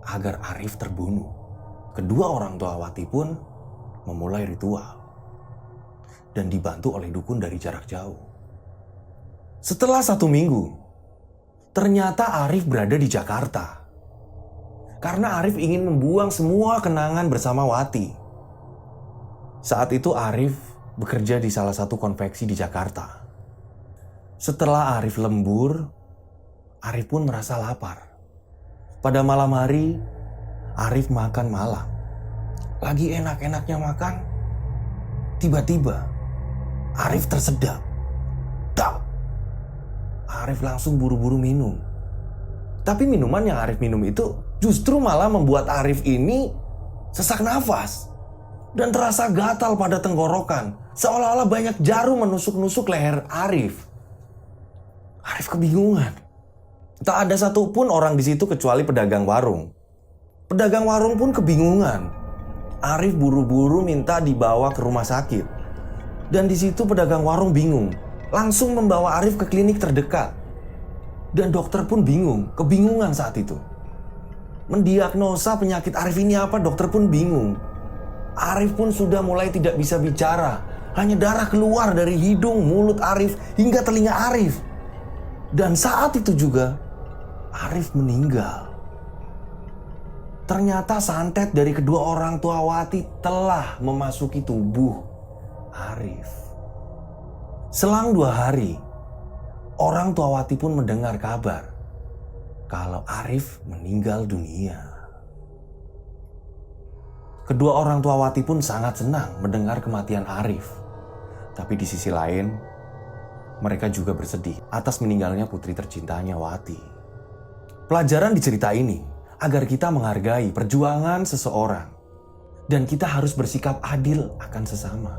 agar Arif terbunuh. Kedua orang tua Wati pun memulai ritual dan dibantu oleh dukun dari jarak jauh. Setelah 1 minggu, ternyata Arif berada di Jakarta. Karena Arif ingin membuang semua kenangan bersama Wati. Saat itu Arif bekerja di salah satu konveksi di Jakarta. Setelah Arif lembur, Arif pun merasa lapar. Pada malam hari, Arif makan malam. Lagi enak-enaknya makan, tiba-tiba Arif tersedak. Tak. Arif langsung buru-buru minum. Tapi minuman yang Arif minum itu justru malah membuat Arif ini sesak nafas dan terasa gatal pada tenggorokan, seolah-olah banyak jarum menusuk-nusuk leher Arif. Arif kebingungan. Tak ada satupun orang di situ kecuali pedagang warung. Pedagang warung pun kebingungan. Arif buru-buru minta dibawa ke rumah sakit. Dan di situ pedagang warung bingung, langsung membawa Arif ke klinik terdekat. Dan dokter pun bingung, kebingungan saat itu. Mendiagnosa penyakit Arif ini apa, dokter pun bingung. Arif pun sudah mulai tidak bisa bicara. Hanya darah keluar dari hidung, mulut Arif hingga telinga Arif. Dan saat itu juga Arif meninggal. Ternyata santet dari kedua orang tua Wati telah memasuki tubuh Arif. Selang 2 hari, orang tua Wati pun mendengar kabar kalau Arif meninggal dunia. Kedua orang tua Wati pun sangat senang mendengar kematian Arif. Tapi di sisi lain, mereka juga bersedih atas meninggalnya putri tercintanya Wati. Pelajaran di cerita ini agar kita menghargai perjuangan seseorang dan kita harus bersikap adil akan sesama.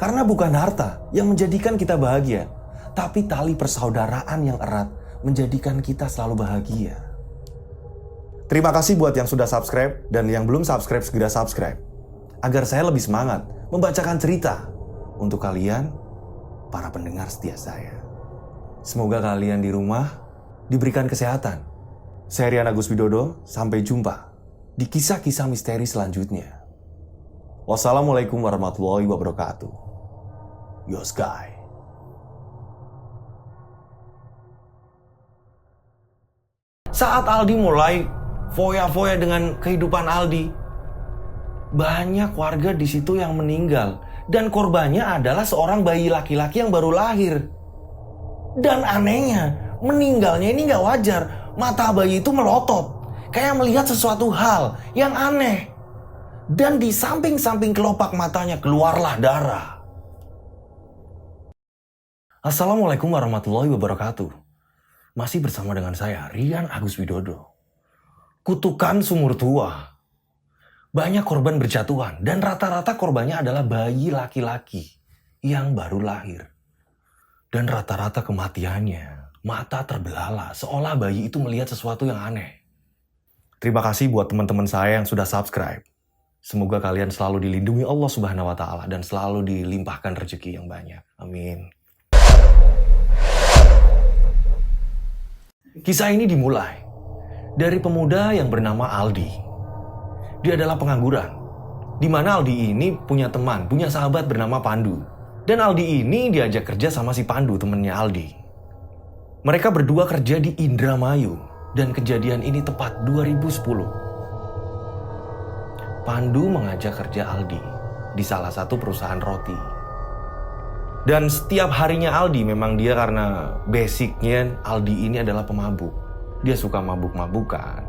Karena bukan harta yang menjadikan kita bahagia, tapi tali persaudaraan yang erat menjadikan kita selalu bahagia. Terima kasih buat yang sudah subscribe dan yang belum subscribe segera subscribe. Agar saya lebih semangat membacakan cerita untuk kalian, para pendengar setia saya. Semoga kalian di rumah diberikan kesehatan. Saya Rian Agus Widodo, sampai jumpa di kisah-kisah misteri selanjutnya. Wassalamualaikum warahmatullahi wabarakatuh. Yos guy. Saat Aldi mulai foya-foya dengan kehidupan Aldi, banyak warga di situ yang meninggal dan korbannya adalah seorang bayi laki-laki yang baru lahir. Dan anehnya, meninggalnya ini nggak wajar. Mata bayi itu melotot, kayak melihat sesuatu hal yang aneh. Dan di samping-samping kelopak matanya keluarlah darah. Assalamualaikum warahmatullahi wabarakatuh. Masih bersama dengan saya, Rian Agus Widodo. Kutukan sumur tua. Banyak korban berjatuhan dan rata-rata korbannya adalah bayi laki-laki yang baru lahir. Dan rata-rata kematiannya, mata terbelalak seolah bayi itu melihat sesuatu yang aneh. Terima kasih buat teman-teman saya yang sudah subscribe. Semoga kalian selalu dilindungi Allah Subhanahu wa Ta'ala dan selalu dilimpahkan rezeki yang banyak. Amin. Kisah ini dimulai dari pemuda yang bernama Aldi. Dia adalah pengangguran, di mana Aldi ini punya teman, punya sahabat bernama Pandu. Dan Aldi ini diajak kerja sama si Pandu, temennya Aldi. Mereka berdua kerja di Indramayu, dan kejadian ini tepat 2010. Pandu mengajak kerja Aldi di salah satu perusahaan roti. Dan setiap harinya Aldi, memang dia karena basicnya Aldi ini adalah pemabuk. Dia suka mabuk-mabukan.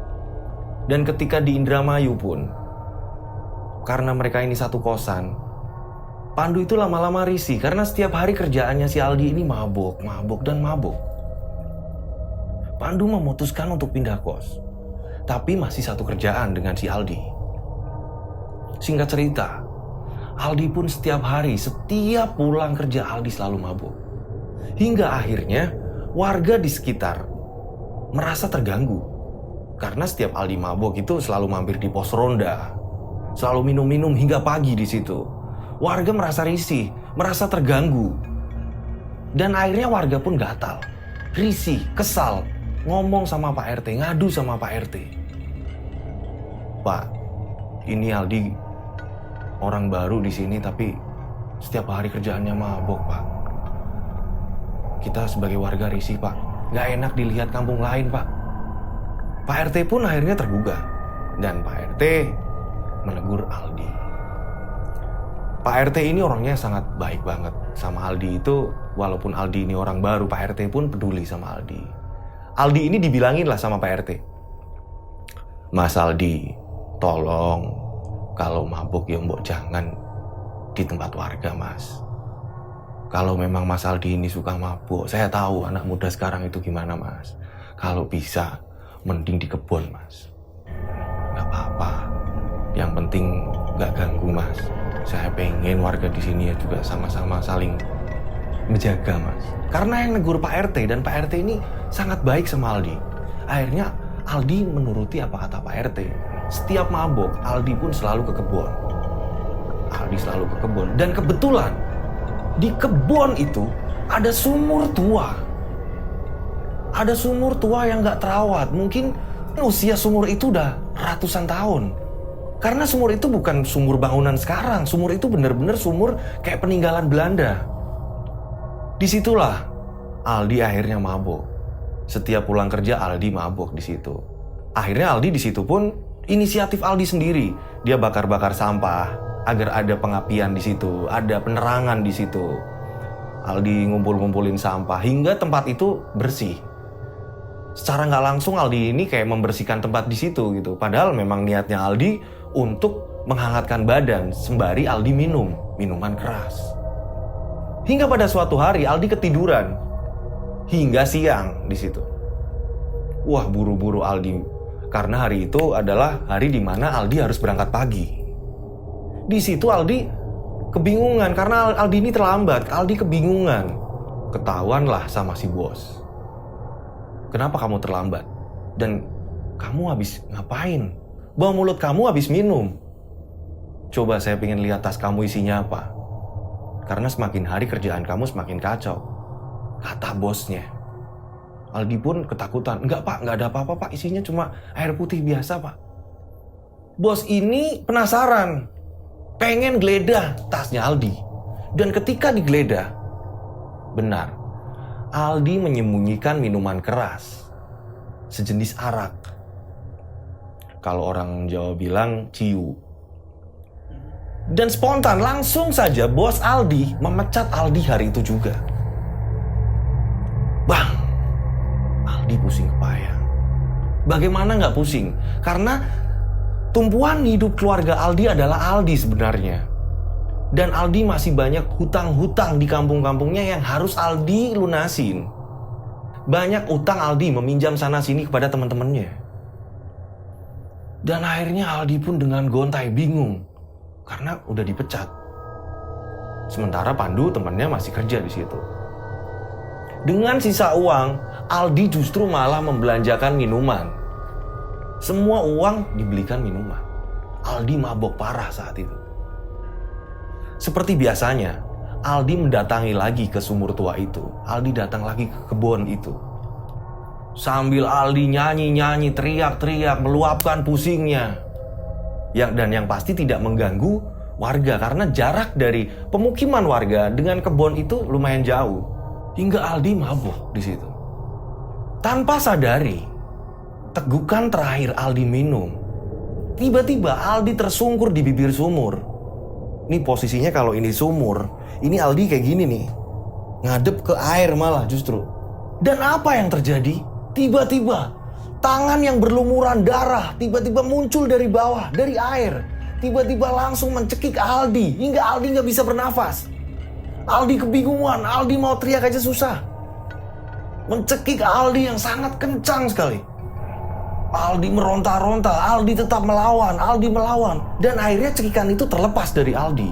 Dan ketika di Indramayu pun, karena mereka ini satu kosan, Pandu itu lama-lama risih karena setiap hari kerjaannya si Aldi ini mabuk, mabuk, dan mabuk. Pandu memutuskan untuk pindah kos, tapi masih satu kerjaan dengan si Aldi. Singkat cerita, Aldi pun setiap hari, setiap pulang kerja Aldi selalu mabuk. Hingga akhirnya warga di sekitar merasa terganggu. Karena setiap Aldi mabuk itu selalu mampir di pos ronda. Selalu minum-minum hingga pagi di situ. Warga merasa risih, merasa terganggu. Dan akhirnya warga pun gatal, risih, kesal, ngomong sama Pak RT, ngadu sama Pak RT. Pak, ini Aldi orang baru di sini tapi setiap hari kerjaannya mabok, Pak. Kita sebagai warga risih, Pak. Gak enak dilihat kampung lain, Pak. Pak RT pun akhirnya tergugah. Dan Pak RT menegur Aldi. Pak RT ini orangnya sangat baik banget sama Aldi itu. Walaupun Aldi ini orang baru, Pak RT pun peduli sama Aldi. Aldi ini dibilangin lah sama Pak RT. Mas Aldi, tolong kalau mabuk ya mbok jangan di tempat warga, Mas. Kalau memang Mas Aldi ini suka mabuk, saya tahu anak muda sekarang itu gimana, Mas. Kalau bisa, mending di kebun, Mas. Gak apa-apa. Yang penting gak ganggu, Mas. Saya pengen warga di sini ya juga sama-sama saling menjaga, Mas. Karena yang negur Pak RT, dan Pak RT ini sangat baik sama Aldi. Akhirnya Aldi menuruti apa kata Pak RT. Setiap mabuk, Aldi pun selalu ke kebun. Aldi selalu ke kebun. Dan kebetulan di kebun itu ada sumur tua. Ada sumur tua yang gak terawat. Mungkin usia sumur itu udah ratusan tahun. Karena sumur itu bukan sumur bangunan sekarang. Sumur itu benar-benar sumur kayak peninggalan Belanda. Disitulah Aldi akhirnya mabuk. Setiap pulang kerja Aldi mabuk di situ. Akhirnya Aldi di situ pun inisiatif Aldi sendiri. Dia bakar-bakar sampah agar ada pengapian di situ, ada penerangan di situ. Aldi ngumpul-ngumpulin sampah hingga tempat itu bersih. Secara nggak langsung Aldi ini kayak membersihkan tempat di situ gitu. Padahal memang niatnya Aldi untuk menghangatkan badan sembari Aldi minum minuman keras. Hingga pada suatu hari Aldi ketiduran hingga siang di situ. Wah, buru-buru Aldi karena hari itu adalah hari di mana Aldi harus berangkat pagi. Di situ Aldi kebingungan karena Aldi ini terlambat. Aldi kebingungan. Ketahuan lah sama si bos. Kenapa kamu terlambat? Dan kamu habis ngapain? Bau mulut kamu habis minum. Coba saya pengen lihat tas kamu isinya apa. Karena semakin hari kerjaan kamu semakin kacau, kata bosnya. Aldi pun ketakutan. Enggak, Pak, enggak ada apa-apa, Pak. Isinya cuma air putih biasa, Pak. Bos ini penasaran, pengen geledah tasnya Aldi. Dan ketika digeledah, benar, Aldi menyembunyikan minuman keras, sejenis arak. Kalau orang Jawa bilang ciu. Dan spontan langsung saja bos Aldi memecat Aldi hari itu juga. Bang, Aldi pusing kepala. Bagaimana nggak pusing? Karena tumpuan hidup keluarga Aldi adalah Aldi sebenarnya. Dan Aldi masih banyak hutang-hutang di kampung-kampungnya yang harus Aldi lunasin. Banyak utang Aldi meminjam sana-sini kepada teman-temannya. Dan akhirnya Aldi pun dengan gontai bingung karena udah dipecat. Sementara Pandu temannya masih kerja di situ. Dengan sisa uang, Aldi justru malah membelanjakan minuman. Semua uang dibelikan minuman. Aldi mabok parah saat itu. Seperti biasanya, Aldi mendatangi lagi ke sumur tua itu. Aldi datang lagi ke kebun itu. Sambil Aldi nyanyi-nyanyi, teriak-teriak, meluapkan pusingnya. Dan yang pasti tidak mengganggu warga karena jarak dari pemukiman warga dengan kebun itu lumayan jauh. Hingga Aldi mabuk di situ. Tanpa sadari, tegukan terakhir Aldi minum. Tiba-tiba Aldi tersungkur di bibir sumur. Ini posisinya kalau ini sumur, ini Aldi kayak gini nih. Ngadep ke air malah justru. Dan apa yang terjadi? Tiba-tiba tangan yang berlumuran darah tiba-tiba muncul dari bawah, dari air. Tiba-tiba langsung mencekik Aldi hingga Aldi nggak bisa bernafas. Aldi kebingungan, Aldi mau teriak aja susah. Mencekik Aldi yang sangat kencang sekali. Aldi meronta-ronta, Aldi tetap melawan, Aldi melawan. Dan akhirnya cekikan itu terlepas dari Aldi.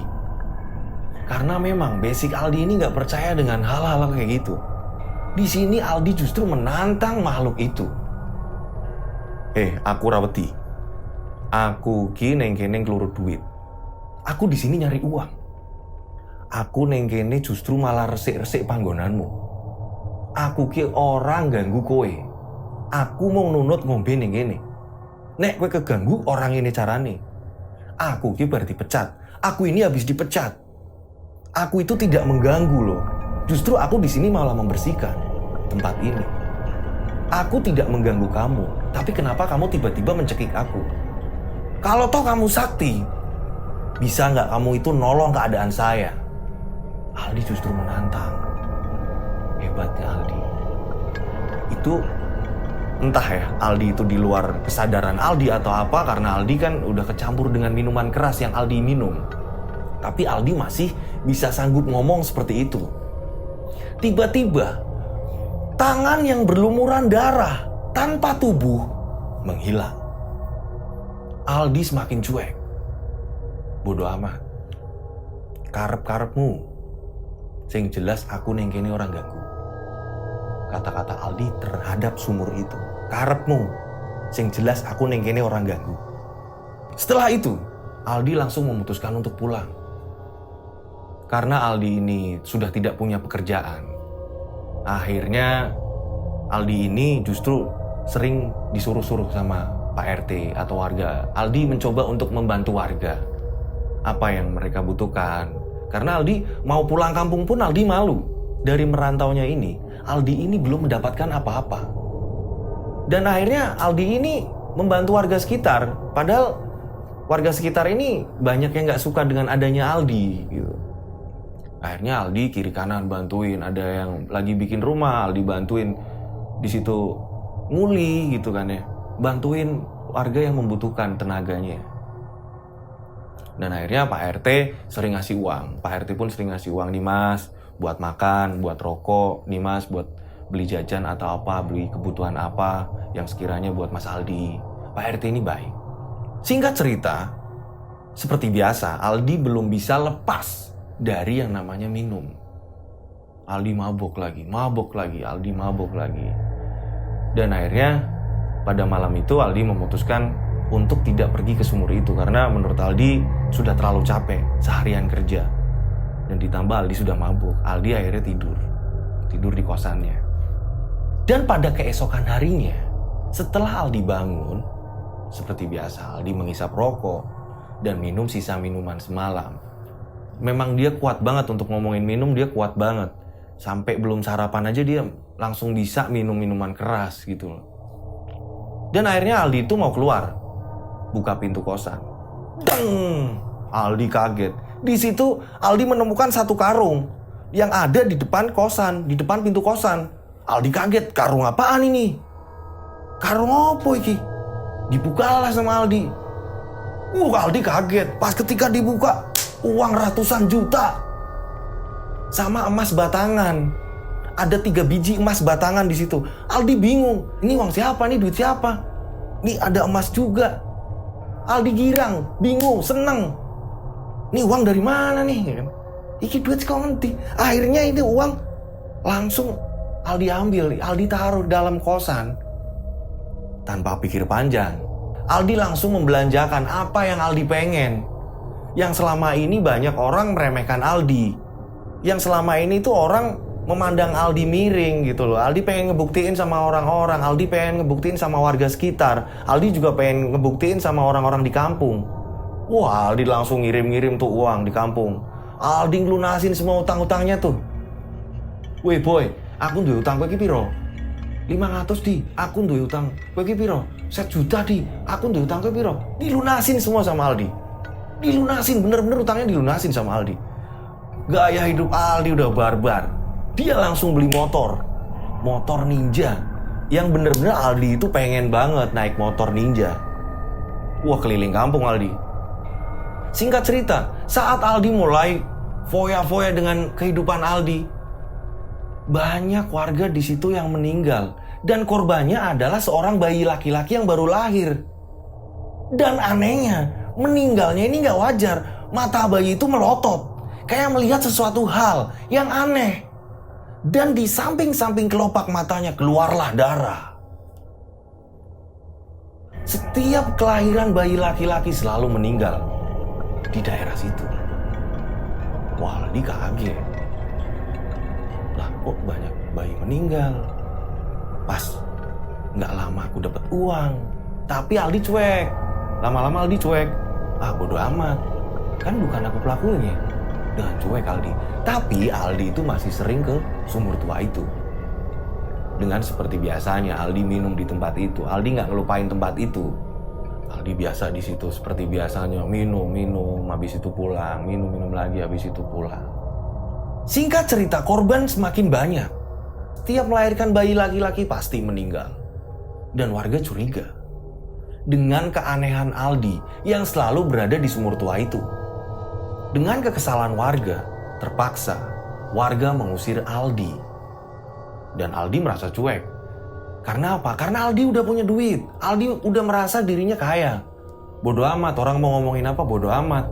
Karena memang basic Aldi ini nggak percaya dengan hal-hal kayak gitu. Di sini Aldi justru menantang makhluk itu. Aku raweti. Aku ki neng kene keluru duit. Aku di sini nyari uang. Aku neng kene justru malah resik-resik panggonanmu. Aku ki orang ganggu kowe. Aku mau nunut ngombe neng kene. Nek kowe keganggu orang ini carane. Aku ki berarti pecat. Aku ini habis dipecat. Aku itu tidak mengganggu loh. Justru aku di sini malah membersihkan tempat ini. Aku tidak mengganggu kamu, tapi kenapa kamu tiba-tiba mencekik aku? Kalau toh kamu sakti, bisa nggak kamu itu nolong keadaan saya? Aldi justru menantang. Hebatnya Aldi. Itu entah ya, Aldi itu di luar kesadaran Aldi atau apa, karena Aldi kan udah kecampur dengan minuman keras yang Aldi minum. Tapi Aldi masih bisa sanggup ngomong seperti itu. Tiba-tiba, tangan yang berlumuran darah tanpa tubuh menghilang. Aldi semakin cuek. Bodoh amat. Karep-karepmu. Sing jelas aku neng kene orang ganggu. Kata-kata Aldi terhadap sumur itu. Karepmu. Sing jelas aku neng kene orang ganggu. Setelah itu, Aldi langsung memutuskan untuk pulang. Karena Aldi ini sudah tidak punya pekerjaan. Akhirnya Aldi ini justru sering disuruh-suruh sama Pak RT atau warga. Aldi mencoba untuk membantu warga apa yang mereka butuhkan. Karena Aldi mau pulang kampung pun Aldi malu. Dari merantaunya ini, Aldi ini belum mendapatkan apa-apa. Dan akhirnya Aldi ini membantu warga sekitar. Padahal warga sekitar ini banyak yang gak suka dengan adanya Aldi gitu. Akhirnya Aldi kiri kanan bantuin. Ada yang lagi bikin rumah, Aldi bantuin di situ nguli gitu kan ya. Bantuin warga yang membutuhkan tenaganya. Dan akhirnya Pak RT sering ngasih uang. Pak RT pun sering ngasih uang, nih Mas, buat makan, buat rokok, nih Mas, buat beli jajan atau apa, beli kebutuhan apa yang sekiranya buat Mas Aldi. Pak RT ini baik. Singkat cerita, seperti biasa, Aldi belum bisa lepas dari yang namanya minum. Aldi mabok lagi, Aldi mabok lagi. Dan akhirnya pada malam itu Aldi memutuskan untuk tidak pergi ke sumur itu karena menurut Aldi sudah terlalu capek seharian kerja. Dan ditambah Aldi sudah mabuk. Aldi akhirnya tidur di kosannya. Dan pada keesokan harinya, setelah Aldi bangun, seperti biasa Aldi menghisap rokok dan minum sisa minuman semalam. Memang dia kuat banget untuk ngomongin minum, dia kuat banget. Sampai belum sarapan aja dia langsung bisa minum minuman keras gitu loh. Dan akhirnya Aldi itu mau keluar, buka pintu kosan. Deng! Aldi kaget. Di situ Aldi menemukan satu karung yang ada di depan kosan, di depan pintu kosan. Aldi kaget, karung apaan ini? Karung apa iki? Dibukalah sama Aldi. Aldi kaget. Pas ketika dibuka, uang ratusan juta sama emas batangan. Ada 3 biji emas batangan di situ. Aldi bingung. Ini uang siapa nih? Duit siapa? Ini ada emas juga. Aldi girang, bingung, seneng. Ini uang dari mana nih? Iki duit kok ngerti. Akhirnya ini uang langsung Aldi ambil. Aldi taruh dalam kosan. Tanpa pikir panjang, Aldi langsung membelanjakan apa yang Aldi pengen. Yang selama ini banyak orang meremehkan Aldi. Yang selama ini tuh orang memandang Aldi miring gitu loh. Aldi pengen ngebuktiin sama orang-orang. Aldi pengen ngebuktiin sama warga sekitar. Aldi juga pengen ngebuktiin sama orang-orang di kampung. Wah, Aldi langsung ngirim-ngirim tuh uang di kampung. Aldi ngelunasin semua utang-utangnya tuh. Weh boy, aku duwe utang kowe iki piro? 500 di, aku duwe utang kowe iki piro? 1 juta di, aku duwe utang kowe piro? Dilunasin semua sama Aldi. Dilunasin, bener-bener utangnya dilunasin sama Aldi. Gaya hidup Aldi udah barbar. Dia langsung beli motor ninja. Yang bener-bener Aldi itu pengen banget naik motor ninja. Wah, keliling kampung Aldi. Singkat cerita, saat Aldi mulai foya-foya dengan kehidupan Aldi, banyak warga di situ yang meninggal. Dan korbannya adalah seorang bayi laki-laki yang baru lahir. Dan anehnya, meninggalnya ini gak wajar. Mata bayi itu melotot, kayak melihat sesuatu hal yang aneh. Dan di samping-samping kelopak matanya keluarlah darah. Setiap kelahiran bayi laki-laki selalu meninggal di daerah situ. Wah, Aldi kaget. Lah, kok banyak bayi meninggal? Pas nggak lama aku dapat uang. Tapi Aldi cuek. Lama-lama Aldi cuek. Ah, bodo amat. Kan bukan aku pelakunya. Dengan cuek Aldi. Tapi Aldi itu masih sering ke sumur tua itu. Dengan seperti biasanya Aldi minum di tempat itu. Aldi nggak ngelupain tempat itu. Aldi biasa di situ seperti biasanya, minum, habis itu pulang, minum lagi, habis itu pulang. Singkat cerita, korban semakin banyak. Setiap melahirkan bayi laki-laki pasti meninggal. Dan warga curiga dengan keanehan Aldi yang selalu berada di sumur tua itu. Dengan kekesalan warga, terpaksa warga mengusir Aldi. Dan Aldi merasa cuek. Karena apa? Karena Aldi udah punya duit. Aldi udah merasa dirinya kaya. Bodo amat, orang mau ngomongin apa, bodo amat.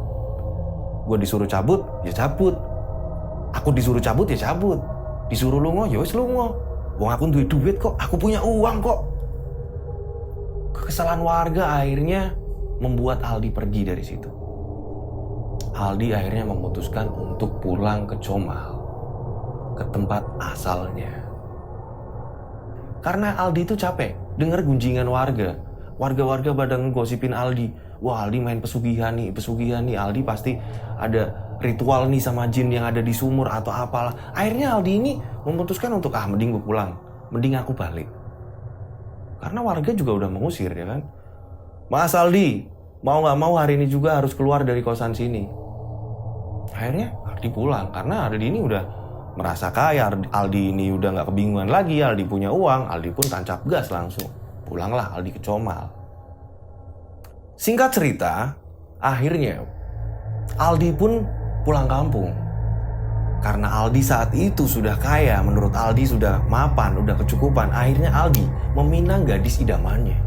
Gue disuruh cabut, ya cabut. Aku disuruh cabut, ya cabut. Disuruh lungo, ya wis lungo. Wong aku duit kok, aku punya uang kok. Kekesalan warga akhirnya membuat Aldi pergi dari situ. Aldi akhirnya memutuskan untuk pulang ke Comal, ke tempat asalnya. Karena Aldi itu capek dengar gunjingan warga. Warga-warga pada ngegosipin Aldi. Wah, Aldi main pesugihan nih. Aldi pasti ada ritual nih sama jin yang ada di sumur atau apalah. Akhirnya Aldi ini memutuskan untuk mending gue pulang. Mending aku balik. Karena warga juga udah mengusir, ya kan. Mas Aldi, mau gak mau hari ini juga harus keluar dari kosan sini. Akhirnya Aldi pulang. Karena Aldi ini udah merasa kaya. Aldi ini udah gak kebingungan lagi. Aldi punya uang. Aldi pun tancap gas langsung. Pulanglah Aldi ke Comal. Singkat cerita, akhirnya Aldi pun pulang kampung. Karena Aldi saat itu sudah kaya, menurut Aldi sudah mapan, udah kecukupan. Akhirnya Aldi meminang gadis idamannya.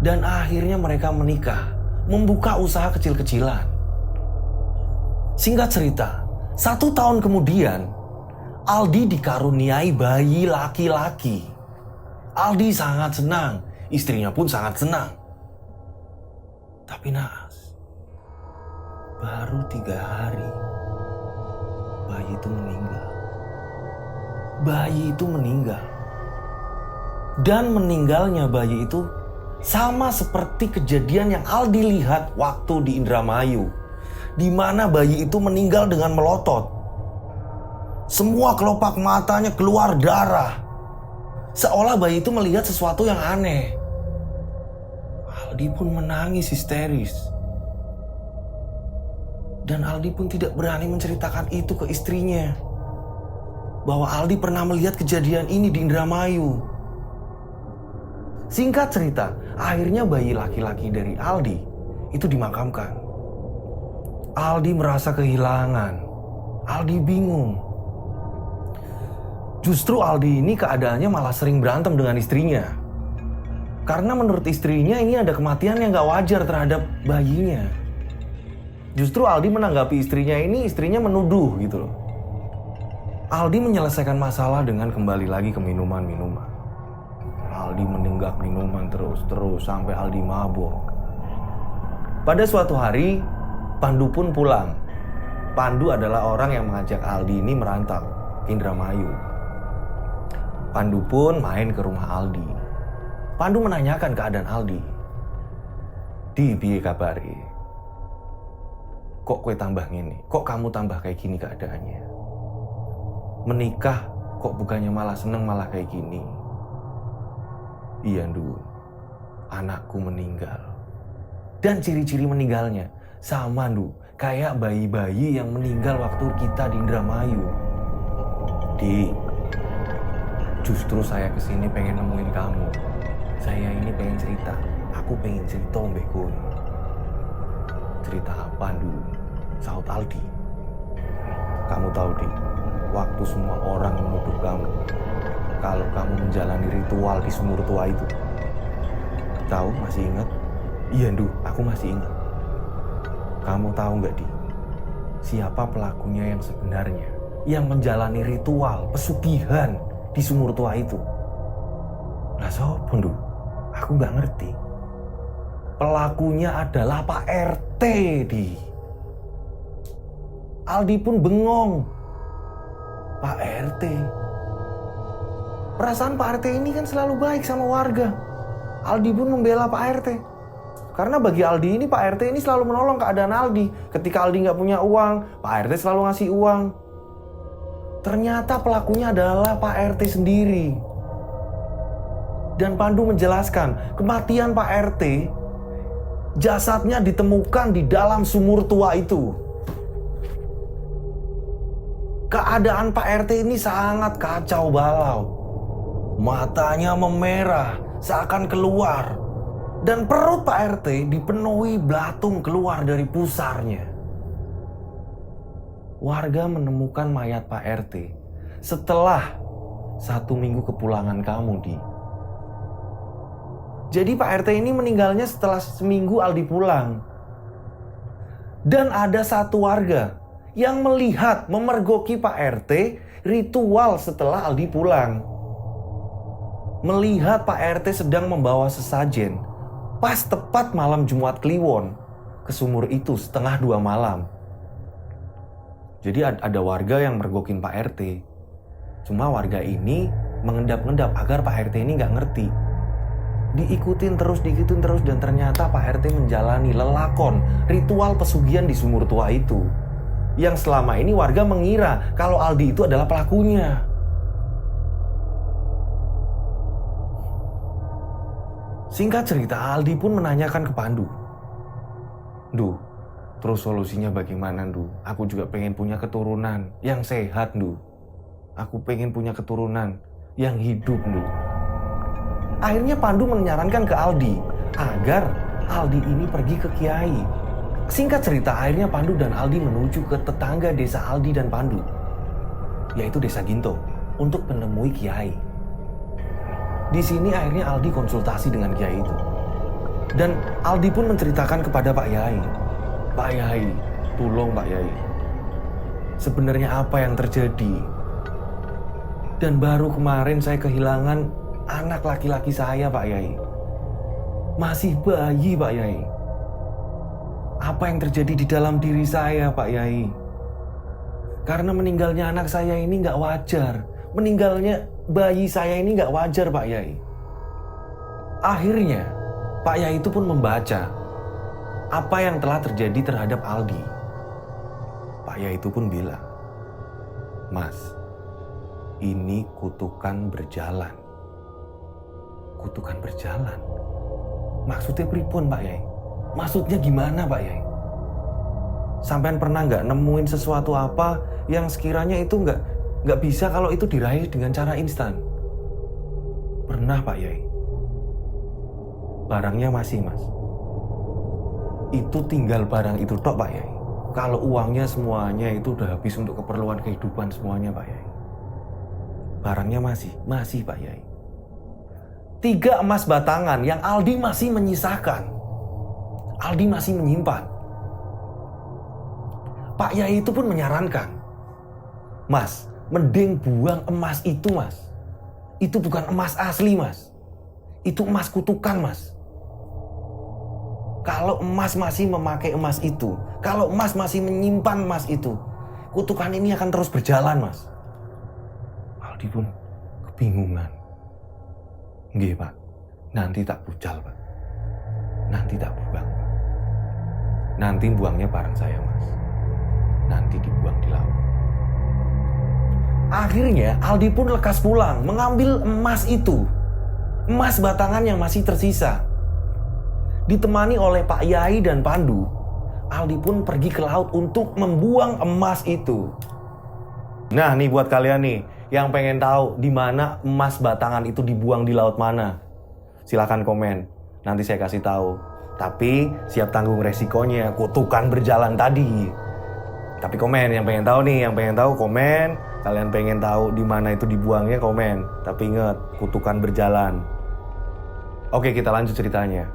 Dan akhirnya mereka menikah, membuka usaha kecil-kecilan. Singkat cerita, 1 tahun kemudian, Aldi dikaruniai bayi laki-laki. Aldi sangat senang, istrinya pun sangat senang. Tapi naas, baru 3 hari, bayi itu meninggal. Bayi itu meninggal. Dan meninggalnya bayi itu sama seperti kejadian yang Aldi lihat waktu di Indramayu, di mana bayi itu meninggal dengan melotot. Semua kelopak matanya keluar darah. Seolah bayi itu melihat sesuatu yang aneh. Aldi pun menangis histeris. Dan Aldi pun tidak berani menceritakan itu ke istrinya. Bahwa Aldi pernah melihat kejadian ini di Indramayu. Singkat cerita, akhirnya bayi laki-laki dari Aldi itu dimakamkan. Aldi merasa kehilangan. Aldi bingung. Justru Aldi ini keadaannya malah sering berantem dengan istrinya. Karena menurut istrinya ini ada kematian yang gak wajar terhadap bayinya. Justru Aldi menanggapi istrinya menuduh gitu loh. Aldi menyelesaikan masalah dengan kembali lagi ke minuman-minuman. Aldi menenggak minuman terus sampai Aldi mabuk. Pada suatu hari, Pandu pun pulang. Pandu adalah orang yang mengajak Aldi ini merantau ke Indramayu. Pandu pun main ke rumah Aldi. Pandu menanyakan keadaan Aldi. Di piye kabari? Kok kue tambah gini? Kok kamu tambah kayak gini keadaannya? Menikah kok bukannya malah seneng malah kayak gini? Iya Ndu, anakku meninggal. Dan ciri-ciri meninggalnya sama Ndu, kayak bayi-bayi yang meninggal waktu kita di Indramayu. Di, justru saya kesini pengen nemuin kamu. Saya ini pengen cerita. Aku pengen cerita Mbak Gun. Cerita apa dulu? Saud Aldi. Kamu tahu Di, waktu semua orang menuduh kamu kalau kamu menjalani ritual di sumur tua itu. Tahu, masih ingat? Iya Du, aku masih ingat. Kamu tahu nggak Di, siapa pelakunya yang sebenarnya? Yang menjalani ritual pesugihan di sumur tua itu. Lah sopo Du? Aku nggak ngerti. Pelakunya adalah Pak RT Di. Aldi pun bengong. Pak RT. Perasaan Pak RT ini kan selalu baik sama warga. Aldi pun membela Pak RT. Karena bagi Aldi ini Pak RT ini selalu menolong keadaan Aldi. Ketika Aldi nggak punya uang, Pak RT selalu ngasih uang. Ternyata pelakunya adalah Pak RT sendiri. Dan Pandu menjelaskan, kematian Pak RT, jasadnya ditemukan di dalam sumur tua itu. Keadaan Pak RT ini sangat kacau balau. Matanya memerah, seakan keluar. Dan perut Pak RT dipenuhi belatung keluar dari pusarnya. Warga menemukan mayat Pak RT setelah 1 minggu kepulangan kamu, Di. Jadi Pak RT ini meninggalnya setelah seminggu Aldi pulang. Dan ada satu warga yang melihat memergoki Pak RT ritual setelah Aldi pulang. Melihat Pak RT sedang membawa sesajen pas tepat malam Jumat Kliwon ke sumur itu 1:30 malam. Jadi ada warga yang mergokin Pak RT. Cuma warga ini mengendap-endap agar Pak RT ini nggak ngerti. Diikutin terus dan ternyata Pak RT menjalani lelakon ritual pesugihan di sumur tua itu. Yang selama ini warga mengira kalau Aldi itu adalah pelakunya. Singkat cerita, Aldi pun menanyakan ke Pandu. Du, terus solusinya bagaimana, Du? Aku juga pengen punya keturunan yang sehat, Du. Aku pengen punya keturunan yang hidup, Du. Akhirnya Pandu menyarankan ke Aldi agar Aldi ini pergi ke Kiai. Singkat cerita, akhirnya Pandu dan Aldi menuju ke tetangga desa Aldi dan Pandu, yaitu desa Ginto, untuk menemui Kiai. Di sini akhirnya Aldi konsultasi dengan Kiai itu. Dan Aldi pun menceritakan kepada Pak Yai. Pak Yai, tolong Pak Yai. Sebenarnya apa yang terjadi? Dan baru kemarin saya kehilangan anak laki-laki saya, Pak Yai. Masih bayi, Pak Yai. Apa yang terjadi di dalam diri saya, Pak Yai? Karena meninggalnya anak saya ini nggak wajar. Meninggalnya bayi saya ini nggak wajar, Pak Yai. Akhirnya, Pak Yai itu pun membaca apa yang telah terjadi terhadap Aldi. Pak Yai itu pun bilang, Mas, ini kutukan berjalan. Kutukan berjalan? Maksudnya pripun, Pak Yai? Maksudnya gimana, Pak Yai? Sampean pernah nggak nemuin sesuatu apa yang sekiranya itu nggak bisa kalau itu diraih dengan cara instan? Pernah, Pak Yai. Barangnya masih, Mas. Itu tinggal barang itu tok, Pak Yai. Kalau uangnya semuanya itu udah habis untuk keperluan kehidupan semuanya, Pak Yai. Barangnya masih, Pak Yai. 3 emas batangan yang Aldi masih menyisakan. Aldi masih menyimpan. Pak Yai itu pun menyarankan, Mas, mending buang emas itu, Mas. Itu bukan emas asli, Mas. Itu emas kutukan, Mas. Kalau emas masih memakai emas itu, kalau emas masih menyimpan emas itu, kutukan ini akan terus berjalan, Mas. Aldi pun kebingungan. Nggih, Pak. Nanti tak bucal, Pak. Nanti tak buang, Pak. Nanti buangnya bareng saya, Mas. Nanti dibuang di laut. Akhirnya Aldi pun lekas pulang mengambil emas itu. Emas batangan yang masih tersisa. Ditemani oleh Pak Yai dan Pandu, Aldi pun pergi ke laut untuk membuang emas itu. Nah nih buat kalian nih, yang pengen tahu di mana emas batangan itu dibuang di laut mana? Silakan komen, nanti saya kasih tahu. Tapi siap tanggung resikonya, kutukan berjalan tadi. Tapi komen, yang pengen tahu nih, yang pengen tahu komen. Kalian pengen tahu di mana itu dibuangnya, komen. Tapi ingat, kutukan berjalan. Oke, kita lanjut ceritanya.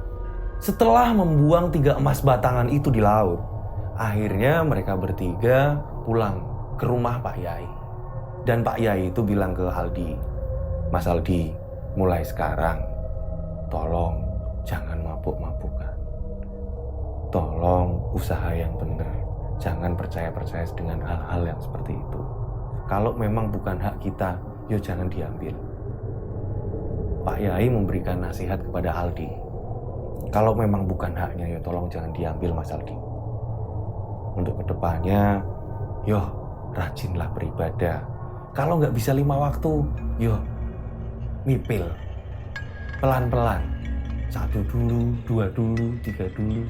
Setelah membuang 3 emas batangan itu di laut, akhirnya mereka bertiga pulang ke rumah Pak Yai. Dan Pak Yai itu bilang ke Aldi, Mas Aldi, mulai sekarang tolong jangan mabuk-mabukan. Tolong usaha yang benar. Jangan percaya-percaya dengan hal-hal yang seperti itu. Kalau memang bukan hak kita, yo jangan diambil. Pak Yai memberikan nasihat kepada Aldi. Kalau memang bukan haknya, yo tolong jangan diambil Mas Aldi. Untuk kedepannya, yo rajinlah beribadah. Kalau nggak bisa 5 waktu, yo mipil. Pelan-pelan. 1 dulu, 2 dulu, 3 dulu.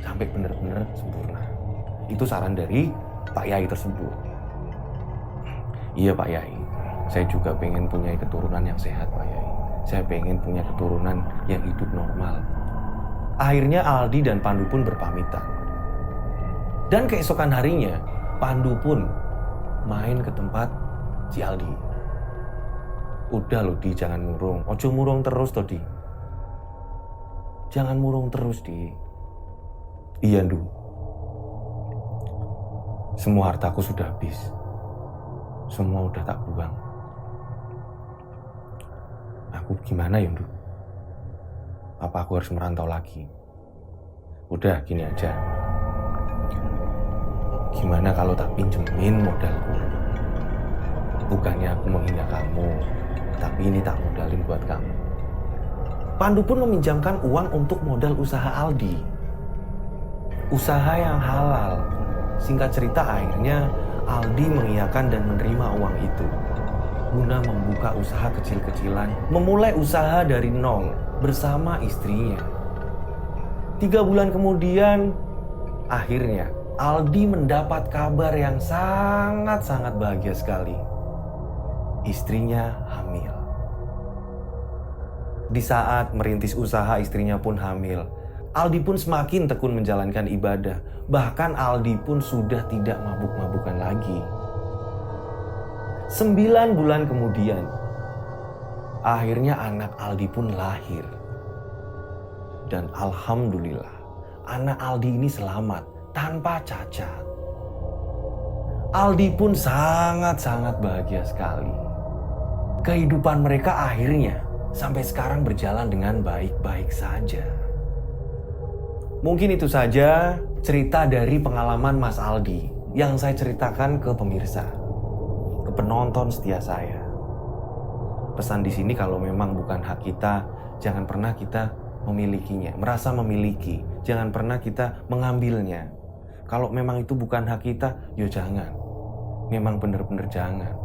Sampai benar-benar sempurna. Itu saran dari Pak Yai tersebut. Iya Pak Yai, saya juga pengen punya keturunan yang sehat Pak Yai. Saya pengen punya keturunan yang hidup normal. Akhirnya Aldi dan Pandu pun berpamitan. Dan keesokan harinya, Pandu pun main ke tempat si Aldi. Udah loh Di, jangan murung. Ojo murung terus toh Di. Jangan murung terus Di. Iya Ndu. Semua hartaku sudah habis. Semua udah tak buang. Aku gimana ya Ndu? Apa aku harus merantau lagi? Udah gini aja. Gimana kalau tak pinjemin modalku? Bukannya aku menghina kamu, tapi ini tak modalin buat kamu. Pandu pun meminjamkan uang untuk modal usaha Aldi. Usaha yang halal. Singkat cerita akhirnya Aldi mengiyakan dan menerima uang itu guna membuka usaha kecil-kecilan, memulai usaha dari nol bersama istrinya. 3 bulan kemudian, akhirnya Aldi mendapat kabar yang sangat-sangat bahagia sekali. Istrinya hamil. Di saat merintis usaha, istrinya pun hamil. Aldi pun semakin tekun menjalankan ibadah. Bahkan Aldi pun sudah tidak mabuk-mabukan lagi. 9 bulan kemudian, akhirnya anak Aldi pun lahir. Dan alhamdulillah, anak Aldi ini selamat, tanpa cacat. Aldi pun sangat-sangat bahagia sekali. Kehidupan mereka akhirnya sampai sekarang berjalan dengan baik-baik saja. Mungkin itu saja cerita dari pengalaman Mas Aldi yang saya ceritakan ke pemirsa, ke penonton setia saya. Pesan di sini, kalau memang bukan hak kita, jangan pernah kita memilikinya, merasa memiliki. Jangan pernah kita mengambilnya. Kalau memang itu bukan hak kita, yo jangan. Memang benar-benar jangan.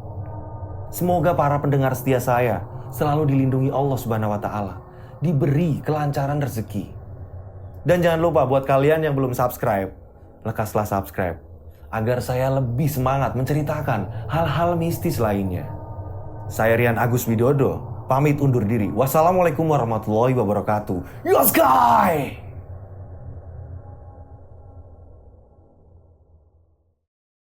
Semoga para pendengar setia saya selalu dilindungi Allah Subhanahu wa Ta'ala, diberi kelancaran rezeki. Dan jangan lupa buat kalian yang belum subscribe, lekaslah subscribe agar saya lebih semangat menceritakan hal-hal mistis lainnya. Saya Rian Agus Widodo, pamit undur diri. Wassalamualaikum warahmatullahi wabarakatuh. Yos guys!